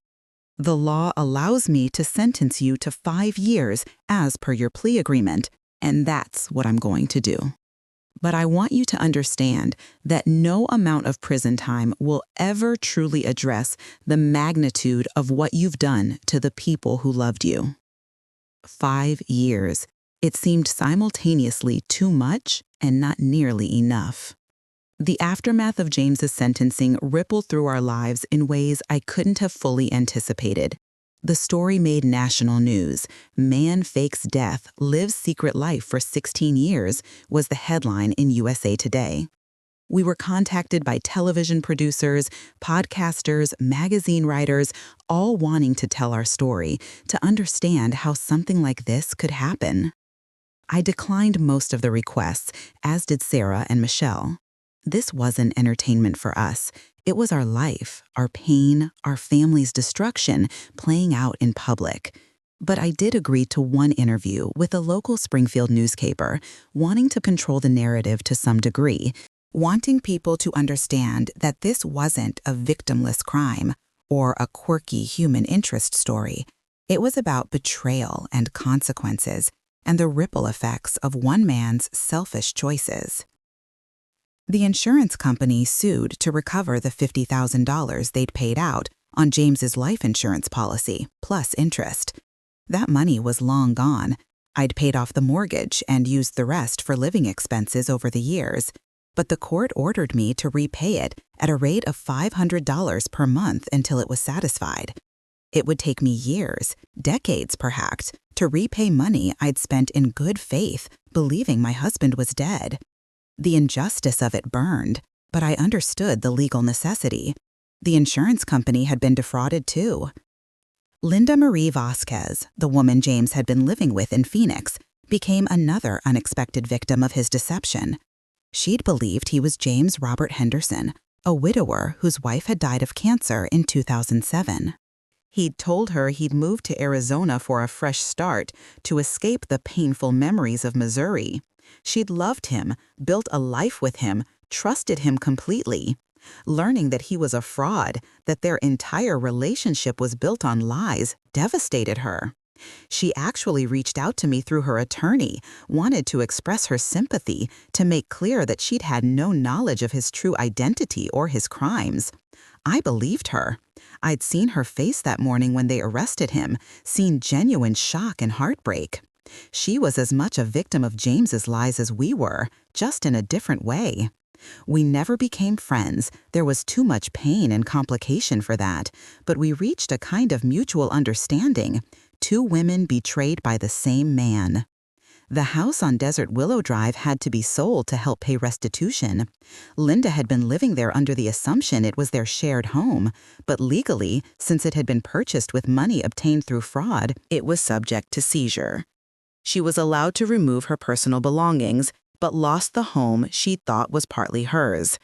The law allows me to sentence you to 5 years as per your plea agreement, and that's what I'm going to do. But I want you to understand that no amount of prison time will ever truly address the magnitude of what you've done to the people who loved you. 5 years. It seemed simultaneously too much and not nearly enough. The aftermath of James's sentencing rippled through our lives in ways I couldn't have fully anticipated. The story made national news. Man fakes death, lives secret life for 16 years was the headline in USA Today. We were contacted by television producers, podcasters, magazine writers, all wanting to tell our story, to understand how something like this could happen. I declined most of the requests, as did Sarah and Michelle. This wasn't entertainment for us. It was our life, our pain, our family's destruction playing out in public. But I did agree to one interview with a local Springfield newspaper, wanting to control the narrative to some degree, wanting people to understand that this wasn't a victimless crime or a quirky human interest story. It was about betrayal and consequences and the ripple effects of one man's selfish choices. The insurance company sued to recover the $50,000 they'd paid out on James's life insurance policy, plus interest. That money was long gone. I'd paid off the mortgage and used the rest for living expenses over the years. But the court ordered me to repay it at a rate of $500 per month until it was satisfied. It would take me years, decades perhaps, to repay money I'd spent in good faith, believing my husband was dead. The injustice of it burned, but I understood the legal necessity. The insurance company had been defrauded too. Linda Marie Vasquez, the woman James had been living with in Phoenix, became another unexpected victim of his deception. She'd believed he was James Robert Henderson, a widower whose wife had died of cancer in 2007. He'd told her he'd moved to Arizona for a fresh start to escape the painful memories of Missouri. She'd loved him, built a life with him, trusted him completely. Learning that he was a fraud, that their entire relationship was built on lies, devastated her. She actually reached out to me through her attorney, wanted to express her sympathy, to make clear that she'd had no knowledge of his true identity or his crimes. I believed her. I'd seen her face that morning when they arrested him, seen genuine shock and heartbreak. She was as much a victim of James's lies as we were, just in a different way. We never became friends. There was too much pain and complication for that, but we reached a kind of mutual understanding. 2 women betrayed by the same man. The house on Desert Willow Drive had to be sold to help pay restitution. Linda had been living there under the assumption it was their shared home, but legally, since it had been purchased with money obtained through fraud, it was subject to seizure. She was allowed to remove her personal belongings, but lost the home she thought was partly hers.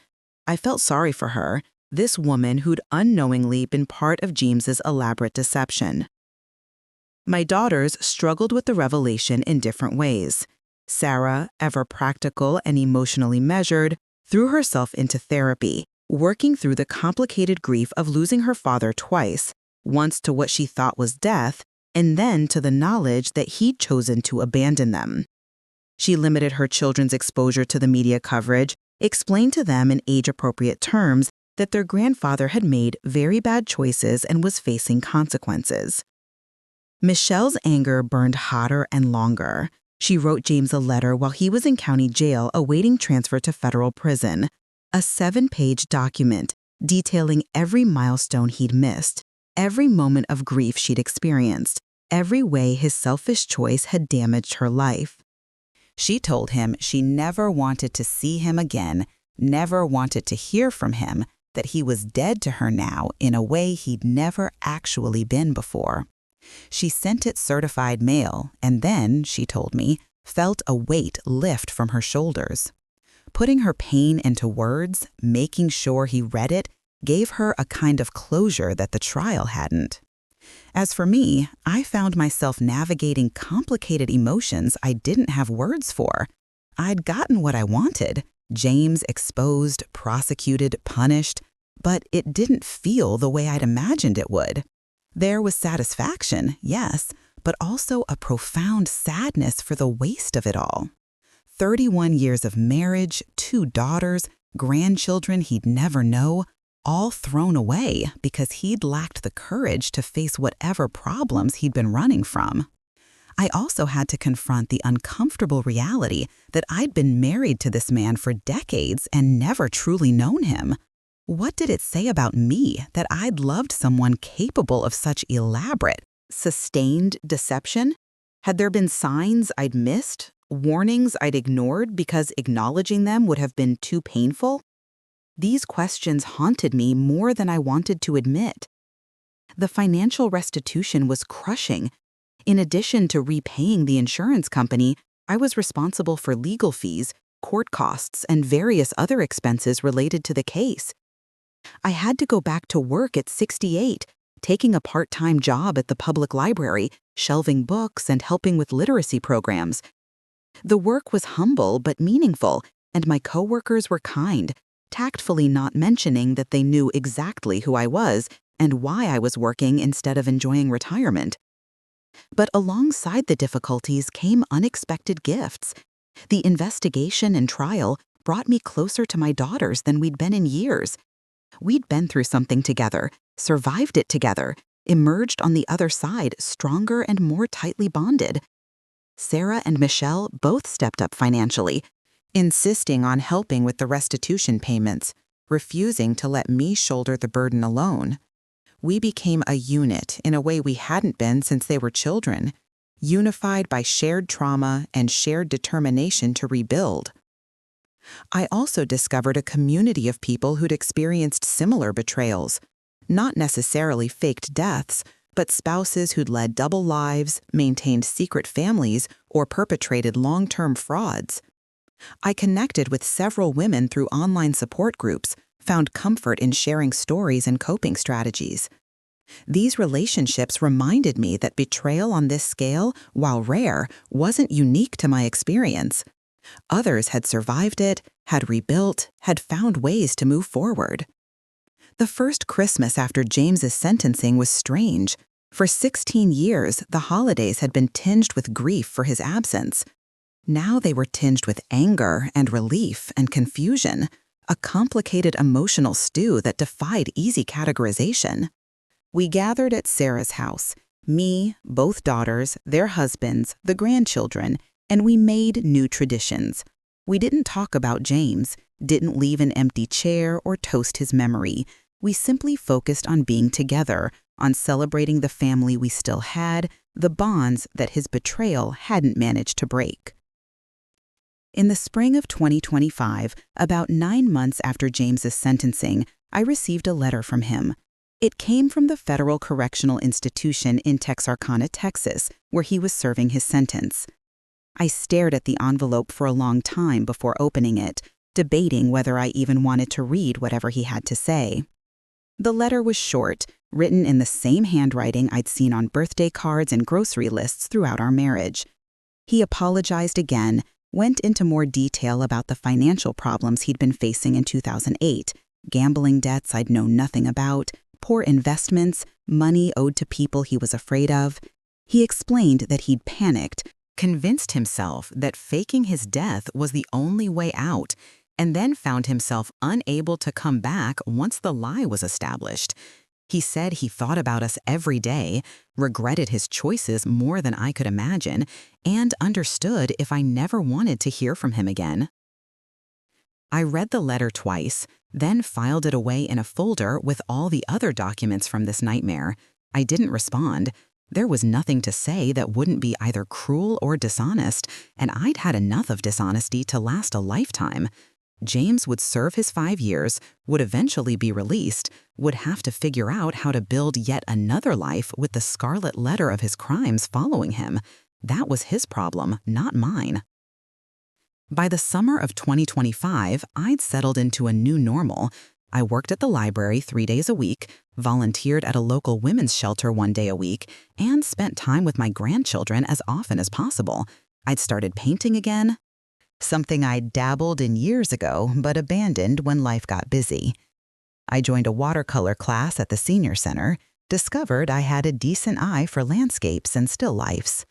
I felt sorry for her, this woman who'd unknowingly been part of James's elaborate deception. My daughters struggled with the revelation in different ways. Sarah, ever practical and emotionally measured, threw herself into therapy, working through the complicated grief of losing her father twice, once to what she thought was death, and then to the knowledge that he'd chosen to abandon them. She limited her children's exposure to the media coverage, explained to them in age-appropriate terms that their grandfather had made very bad choices and was facing consequences. Michelle's anger burned hotter and longer. She wrote James a letter while he was in county jail awaiting transfer to federal prison, a 7-page document detailing every milestone he'd missed, every moment of grief she'd experienced, every way his selfish choice had damaged her life. She told him she never wanted to see him again, never wanted to hear from him, that he was dead to her now in a way he'd never actually been before. She sent it certified mail and then, she told me, felt a weight lift from her shoulders. Putting her pain into words, making sure he read it, gave her a kind of closure that the trial hadn't. As for me, I found myself navigating complicated emotions I didn't have words for. I'd gotten what I wanted, James exposed, prosecuted, punished, but it didn't feel the way I'd imagined it would. There was satisfaction, yes, but also a profound sadness for the waste of it all. 31 years of marriage, 2 daughters, grandchildren he'd never know, all thrown away because he'd lacked the courage to face whatever problems he'd been running from. I also had to confront the uncomfortable reality that I'd been married to this man for decades and never truly known him. What did it say about me that I'd loved someone capable of such elaborate, sustained deception? Had there been signs I'd missed, warnings I'd ignored because acknowledging them would have been too painful? These questions haunted me more than I wanted to admit. The financial restitution was crushing. In addition to repaying the insurance company, I was responsible for legal fees, court costs, and various other expenses related to the case. I had to go back to work at 68, taking a part-time job at the public library, shelving books and helping with literacy programs. The work was humble but meaningful, and my coworkers were kind, tactfully not mentioning that they knew exactly who I was and why I was working instead of enjoying retirement. But alongside the difficulties came unexpected gifts. The investigation and trial brought me closer to my daughters than we'd been in years. We'd been through something together, survived it together, emerged on the other side stronger and more tightly bonded. Sarah and Michelle both stepped up financially, insisting on helping with the restitution payments, refusing to let me shoulder the burden alone. We became a unit in a way we hadn't been since they were children, unified by shared trauma and shared determination to rebuild. I also discovered a community of people who'd experienced similar betrayals, not necessarily faked deaths, but spouses who'd led double lives, maintained secret families, or perpetrated long-term frauds. I connected with several women through online support groups, found comfort in sharing stories and coping strategies. These relationships reminded me that betrayal on this scale, while rare, wasn't unique to my experience. Others had survived it, had rebuilt, had found ways to move forward. The first Christmas after James's sentencing was strange. For 16 years, the holidays had been tinged with grief for his absence. Now they were tinged with anger and relief and confusion, a complicated emotional stew that defied easy categorization. We gathered at Sarah's house, me, both daughters, their husbands, the grandchildren, and we made new traditions. We didn't talk about James, didn't leave an empty chair or toast his memory. We simply focused on being together, on celebrating the family we still had, the bonds that his betrayal hadn't managed to break. In the spring of 2025, about 9 months after James's sentencing, I received a letter from him. It came from the Federal Correctional Institution in Texarkana, Texas, where he was serving his sentence. I stared at the envelope for a long time before opening it, debating whether I even wanted to read whatever he had to say. The letter was short, written in the same handwriting I'd seen on birthday cards and grocery lists throughout our marriage. He apologized again, went into more detail about the financial problems he'd been facing in 2008, gambling debts I'd known nothing about, poor investments, money owed to people he was afraid of. He explained that he'd panicked, convinced himself that faking his death was the only way out, and then found himself unable to come back once the lie was established. He said he thought about us every day, regretted his choices more than I could imagine, and understood if I never wanted to hear from him again. I read the letter twice, then filed it away in a folder with all the other documents from this nightmare. I didn't respond. There was nothing to say that wouldn't be either cruel or dishonest, and I'd had enough of dishonesty to last a lifetime. James would serve his 5 years, would eventually be released, would have to figure out how to build yet another life with the scarlet letter of his crimes following him. That was his problem, not mine. By the summer of 2025, I'd settled into a new normal. I worked at the library 3 days a week, volunteered at a local women's shelter 1 day a week, and spent time with my grandchildren as often as possible. I'd started painting again, something I'd dabbled in years ago but abandoned when life got busy. I joined a watercolor class at the senior center, discovered I had a decent eye for landscapes and still lifes.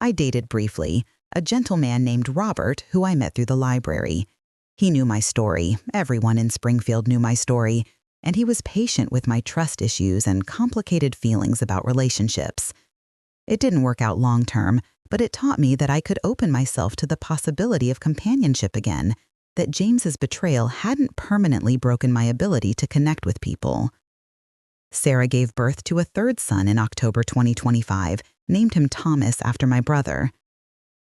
I dated briefly, a gentleman named Robert who I met through the library. He knew my story, everyone in Springfield knew my story, and he was patient with my trust issues and complicated feelings about relationships. It didn't work out long-term, but it taught me that I could open myself to the possibility of companionship again, that James's betrayal hadn't permanently broken my ability to connect with people. Sarah gave birth to a third son in October 2025, named him Thomas after my brother.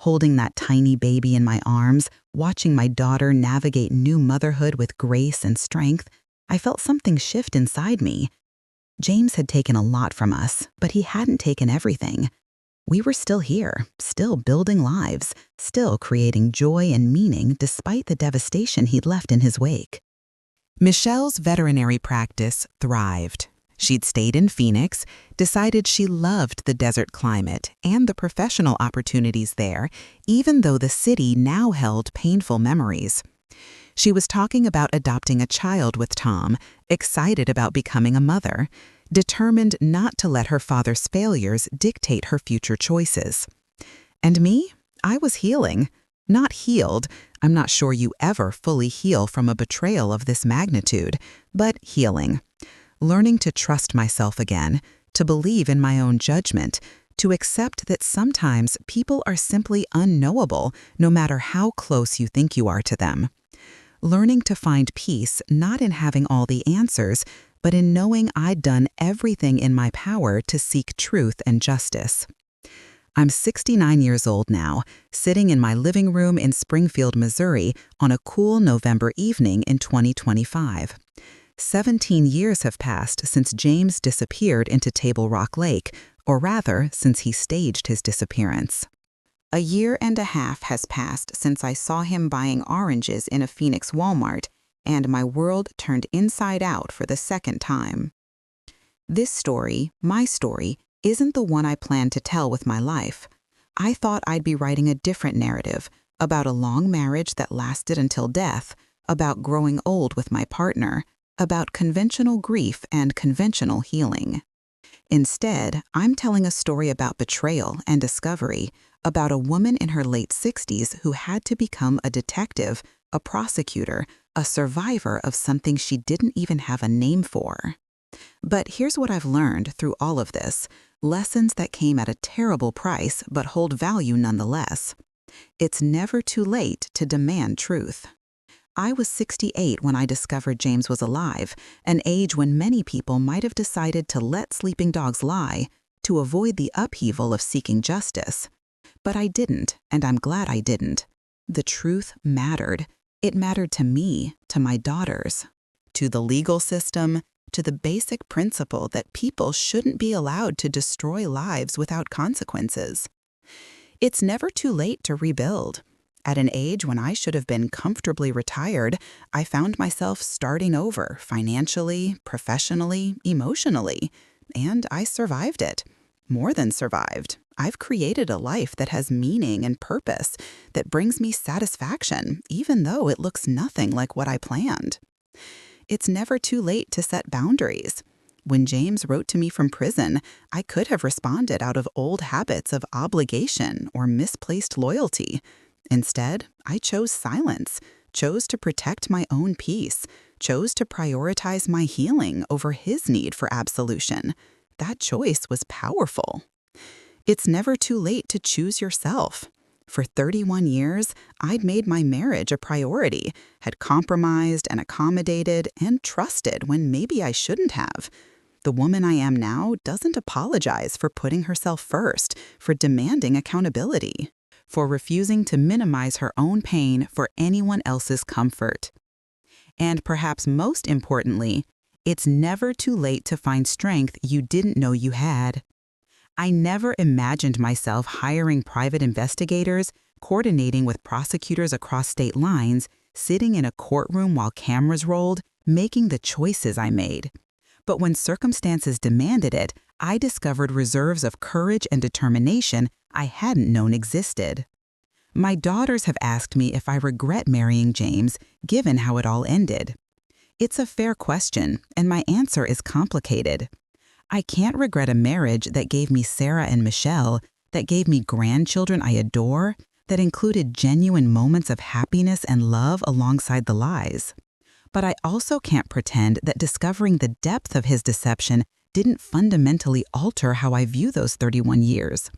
Holding that tiny baby in my arms, watching my daughter navigate new motherhood with grace and strength, I felt something shift inside me. James had taken a lot from us, but he hadn't taken everything. We were still here, still building lives, still creating joy and meaning despite the devastation he'd left in his wake. Michelle's veterinary practice thrived. She'd stayed in Phoenix, decided she loved the desert climate and the professional opportunities there, even though the city now held painful memories. She was talking about adopting a child with Tom, excited about becoming a mother, determined not to let her father's failures dictate her future choices. And me? I was healing. Not healed. I'm not sure you ever fully heal from a betrayal of this magnitude, but healing. Learning to trust myself again, to believe in my own judgment, to accept that sometimes people are simply unknowable no matter how close you think you are to them. Learning to find peace not in having all the answers, but in knowing I'd done everything in my power to seek truth and justice. I'm 69 years old now, sitting in my living room in Springfield, Missouri, on a cool November evening in 2025. 17 years have passed since James disappeared into Table Rock Lake, or rather, since he staged his disappearance. A year and a half has passed since I saw him buying oranges in a Phoenix Walmart, and my world turned inside out for the second time. This story, my story, isn't the one I planned to tell with my life. I thought I'd be writing a different narrative, about a long marriage that lasted until death, about growing old with my partner, about conventional grief and conventional healing. Instead, I'm telling a story about betrayal and discovery, about a woman in her late 60s who had to become a detective, a prosecutor, a survivor of something she didn't even have a name for. But here's what I've learned through all of this, lessons that came at a terrible price but hold value nonetheless. It's never too late to demand truth. I was 68 when I discovered James was alive, an age when many people might have decided to let sleeping dogs lie to avoid the upheaval of seeking justice. But I didn't, and I'm glad I didn't. The truth mattered. It mattered to me, to my daughters, to the legal system, to the basic principle that people shouldn't be allowed to destroy lives without consequences. It's never too late to rebuild. At an age when I should have been comfortably retired, I found myself starting over financially, professionally, emotionally. And I survived it. More than survived. I've created a life that has meaning and purpose, that brings me satisfaction, even though it looks nothing like what I planned. It's never too late to set boundaries. When James wrote to me from prison, I could have responded out of old habits of obligation or misplaced loyalty. Instead, I chose silence, chose to protect my own peace, chose to prioritize my healing over his need for absolution. That choice was powerful. It's never too late to choose yourself. For 31 years, I'd made my marriage a priority, had compromised and accommodated and trusted when maybe I shouldn't have. The woman I am now doesn't apologize for putting herself first, for demanding accountability, for refusing to minimize her own pain for anyone else's comfort. And perhaps most importantly, it's never too late to find strength you didn't know you had. I never imagined myself hiring private investigators, coordinating with prosecutors across state lines, sitting in a courtroom while cameras rolled, making the choices I made. But when circumstances demanded it, I discovered reserves of courage and determination I hadn't known existed. My daughters have asked me if I regret marrying James, given how it all ended. It's a fair question, and my answer is complicated. I can't regret a marriage that gave me Sarah and Michelle, that gave me grandchildren I adore, that included genuine moments of happiness and love alongside the lies. But I also can't pretend that discovering the depth of his deception didn't fundamentally alter how I view those 31 years.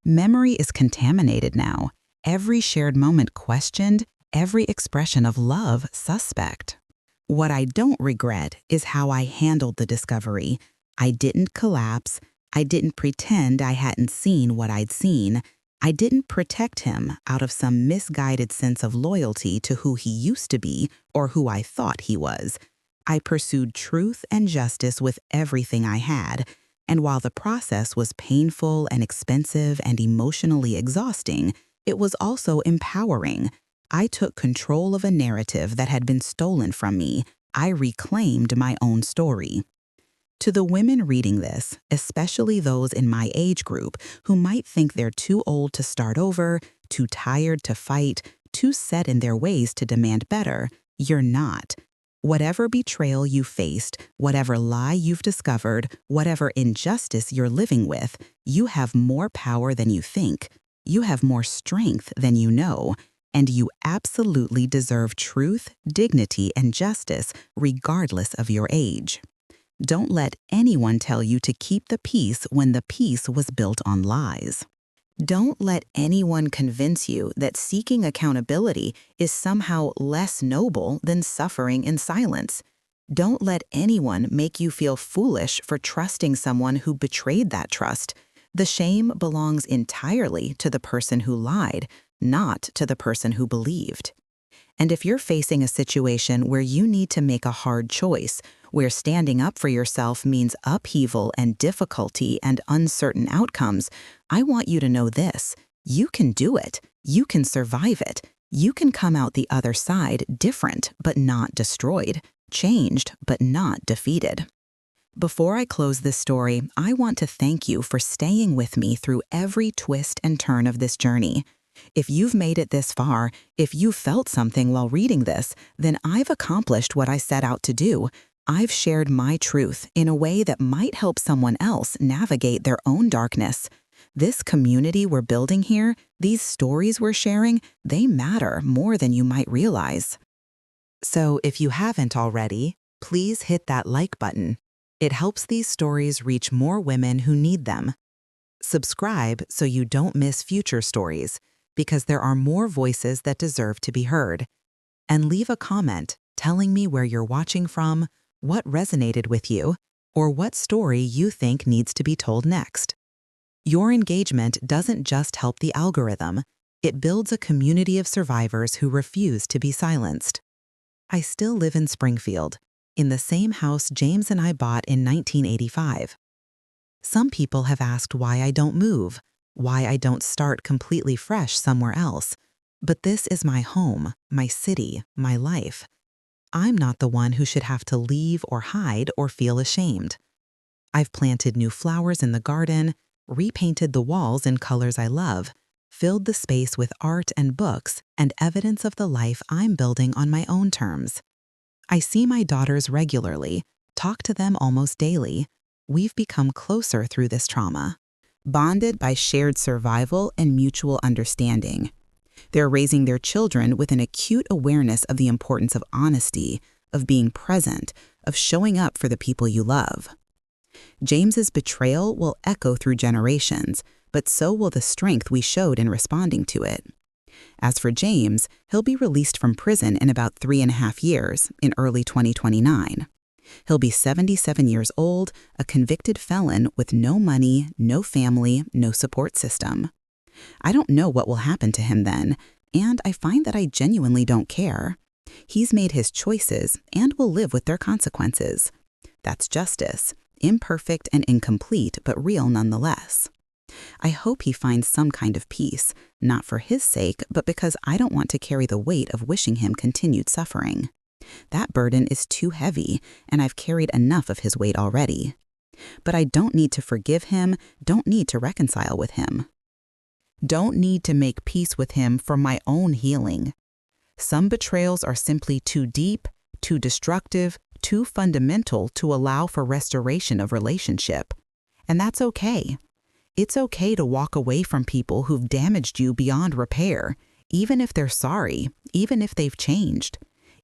Memory is contaminated now, every shared moment questioned, every expression of love suspect. What I don't regret is how I handled the discovery. I didn't collapse. I didn't pretend I hadn't seen what I'd seen. I didn't protect him out of some misguided sense of loyalty to who he used to be or who I thought he was. I pursued truth and justice with everything I had, and while the process was painful and expensive and emotionally exhausting, it was also empowering. I took control of a narrative that had been stolen from me. I reclaimed my own story. To the women reading this, especially those in my age group who might think they're too old to start over, too tired to fight, too set in their ways to demand better, you're not. Whatever betrayal you faced, whatever lie you've discovered, whatever injustice you're living with, you have more power than you think. You have more strength than you know. And you absolutely deserve truth, dignity, and justice regardless of your age. Don't let anyone tell you to keep the peace when the peace was built on lies. Don't let anyone convince you that seeking accountability is somehow less noble than suffering in silence. Don't let anyone make you feel foolish for trusting someone who betrayed that trust. The shame belongs entirely to the person who lied, not to the person who believed. And if you're facing a situation where you need to make a hard choice, where standing up for yourself means upheaval and difficulty and uncertain outcomes, I want you to know this: you can do it. You can survive it. You can come out the other side different but not destroyed, changed but not defeated. Before I close this story, I want to thank you for staying with me through every twist and turn of this journey. If you've made it this far, if you felt something while reading this, then I've accomplished what I set out to do. I've shared my truth in a way that might help someone else navigate their own darkness. This community we're building here, these stories we're sharing, they matter more than you might realize. So if you haven't already, please hit that like button. It helps these stories reach more women who need them. Subscribe so you don't miss future stories, because there are more voices that deserve to be heard. And leave a comment telling me where you're watching from, what resonated with you, or what story you think needs to be told next. Your engagement doesn't just help the algorithm, it builds a community of survivors who refuse to be silenced. I still live in Springfield, in the same house James and I bought in 1985. Some people have asked why I don't move, why I don't start completely fresh somewhere else. But this is my home, my city, my life. I'm not the one who should have to leave or hide or feel ashamed. I've planted new flowers in the garden, repainted the walls in colors I love, filled the space with art and books and evidence of the life I'm building on my own terms. I see my daughters regularly, talk to them almost daily. We've become closer through this trauma, bonded by shared survival and mutual understanding. They're raising their children with an acute awareness of the importance of honesty, of being present, of showing up for the people you love. James's betrayal will echo through generations, but so will the strength we showed in responding to it. As for James, he'll be released from prison in about 3.5 years, in early 2029. He'll be 77 years old, a convicted felon with no money, no family, no support system. I don't know what will happen to him then, and I find that I genuinely don't care. He's made his choices and will live with their consequences. That's justice, imperfect and incomplete, but real nonetheless. I hope he finds some kind of peace, not for his sake, but because I don't want to carry the weight of wishing him continued suffering. That burden is too heavy, and I've carried enough of his weight already. But I don't need to forgive him, don't need to reconcile with him. Don't need to make peace with him for my own healing. Some betrayals are simply too deep, too destructive, too fundamental to allow for restoration of relationship. And that's okay. It's okay to walk away from people who've damaged you beyond repair, even if they're sorry, even if they've changed,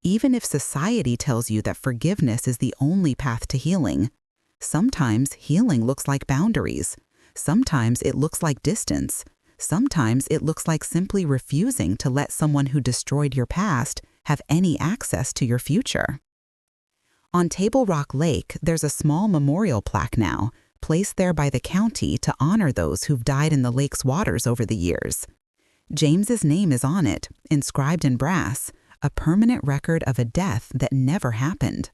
even if society tells you that forgiveness is the only path to healing. Sometimes healing looks like boundaries. Sometimes it looks like distance. Sometimes it looks like simply refusing to let someone who destroyed your past have any access to your future. On Table Rock Lake, there's a small memorial plaque now, placed there by the county to honor those who've died in the lake's waters over the years. James's name is on it, inscribed in brass, a permanent record of a death that never happened.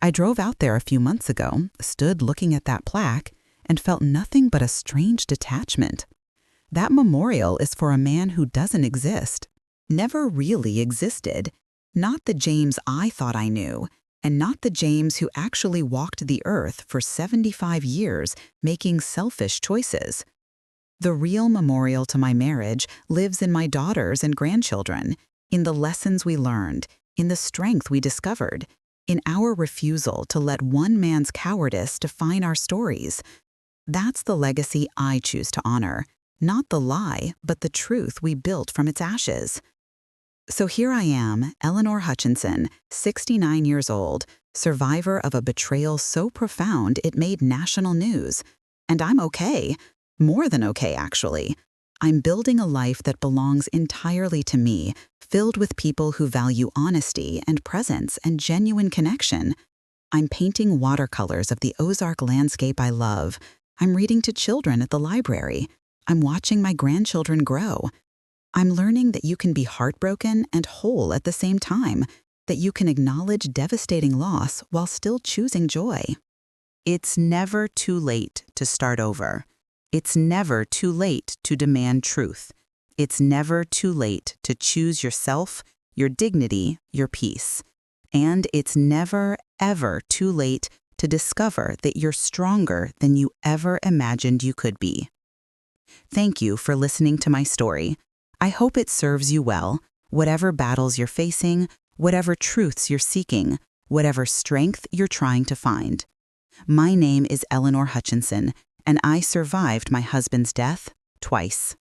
I drove out there a few months ago, stood looking at that plaque, and felt nothing but a strange detachment. That memorial is for a man who doesn't exist, never really existed, not the James I thought I knew, and not the James who actually walked the earth for 75 years making selfish choices. The real memorial to my marriage lives in my daughters and grandchildren, in the lessons we learned, in the strength we discovered, in our refusal to let one man's cowardice define our stories. That's the legacy I choose to honor. Not the lie, but the truth we built from its ashes. So here I am, Eleanor Hutchinson, 69 years old, survivor of a betrayal so profound it made national news. And I'm okay. More than okay, actually. I'm building a life that belongs entirely to me, filled with people who value honesty and presence and genuine connection. I'm painting watercolors of the Ozark landscape I love. I'm reading to children at the library. I'm watching my grandchildren grow. I'm learning that you can be heartbroken and whole at the same time, that you can acknowledge devastating loss while still choosing joy. It's never too late to start over. It's never too late to demand truth. It's never too late to choose yourself, your dignity, your peace. And it's never, ever too late to discover that you're stronger than you ever imagined you could be. Thank you for listening to my story. I hope it serves you well, whatever battles you're facing, whatever truths you're seeking, whatever strength you're trying to find. My name is Eleanor Hutchinson, and I survived my husband's death twice.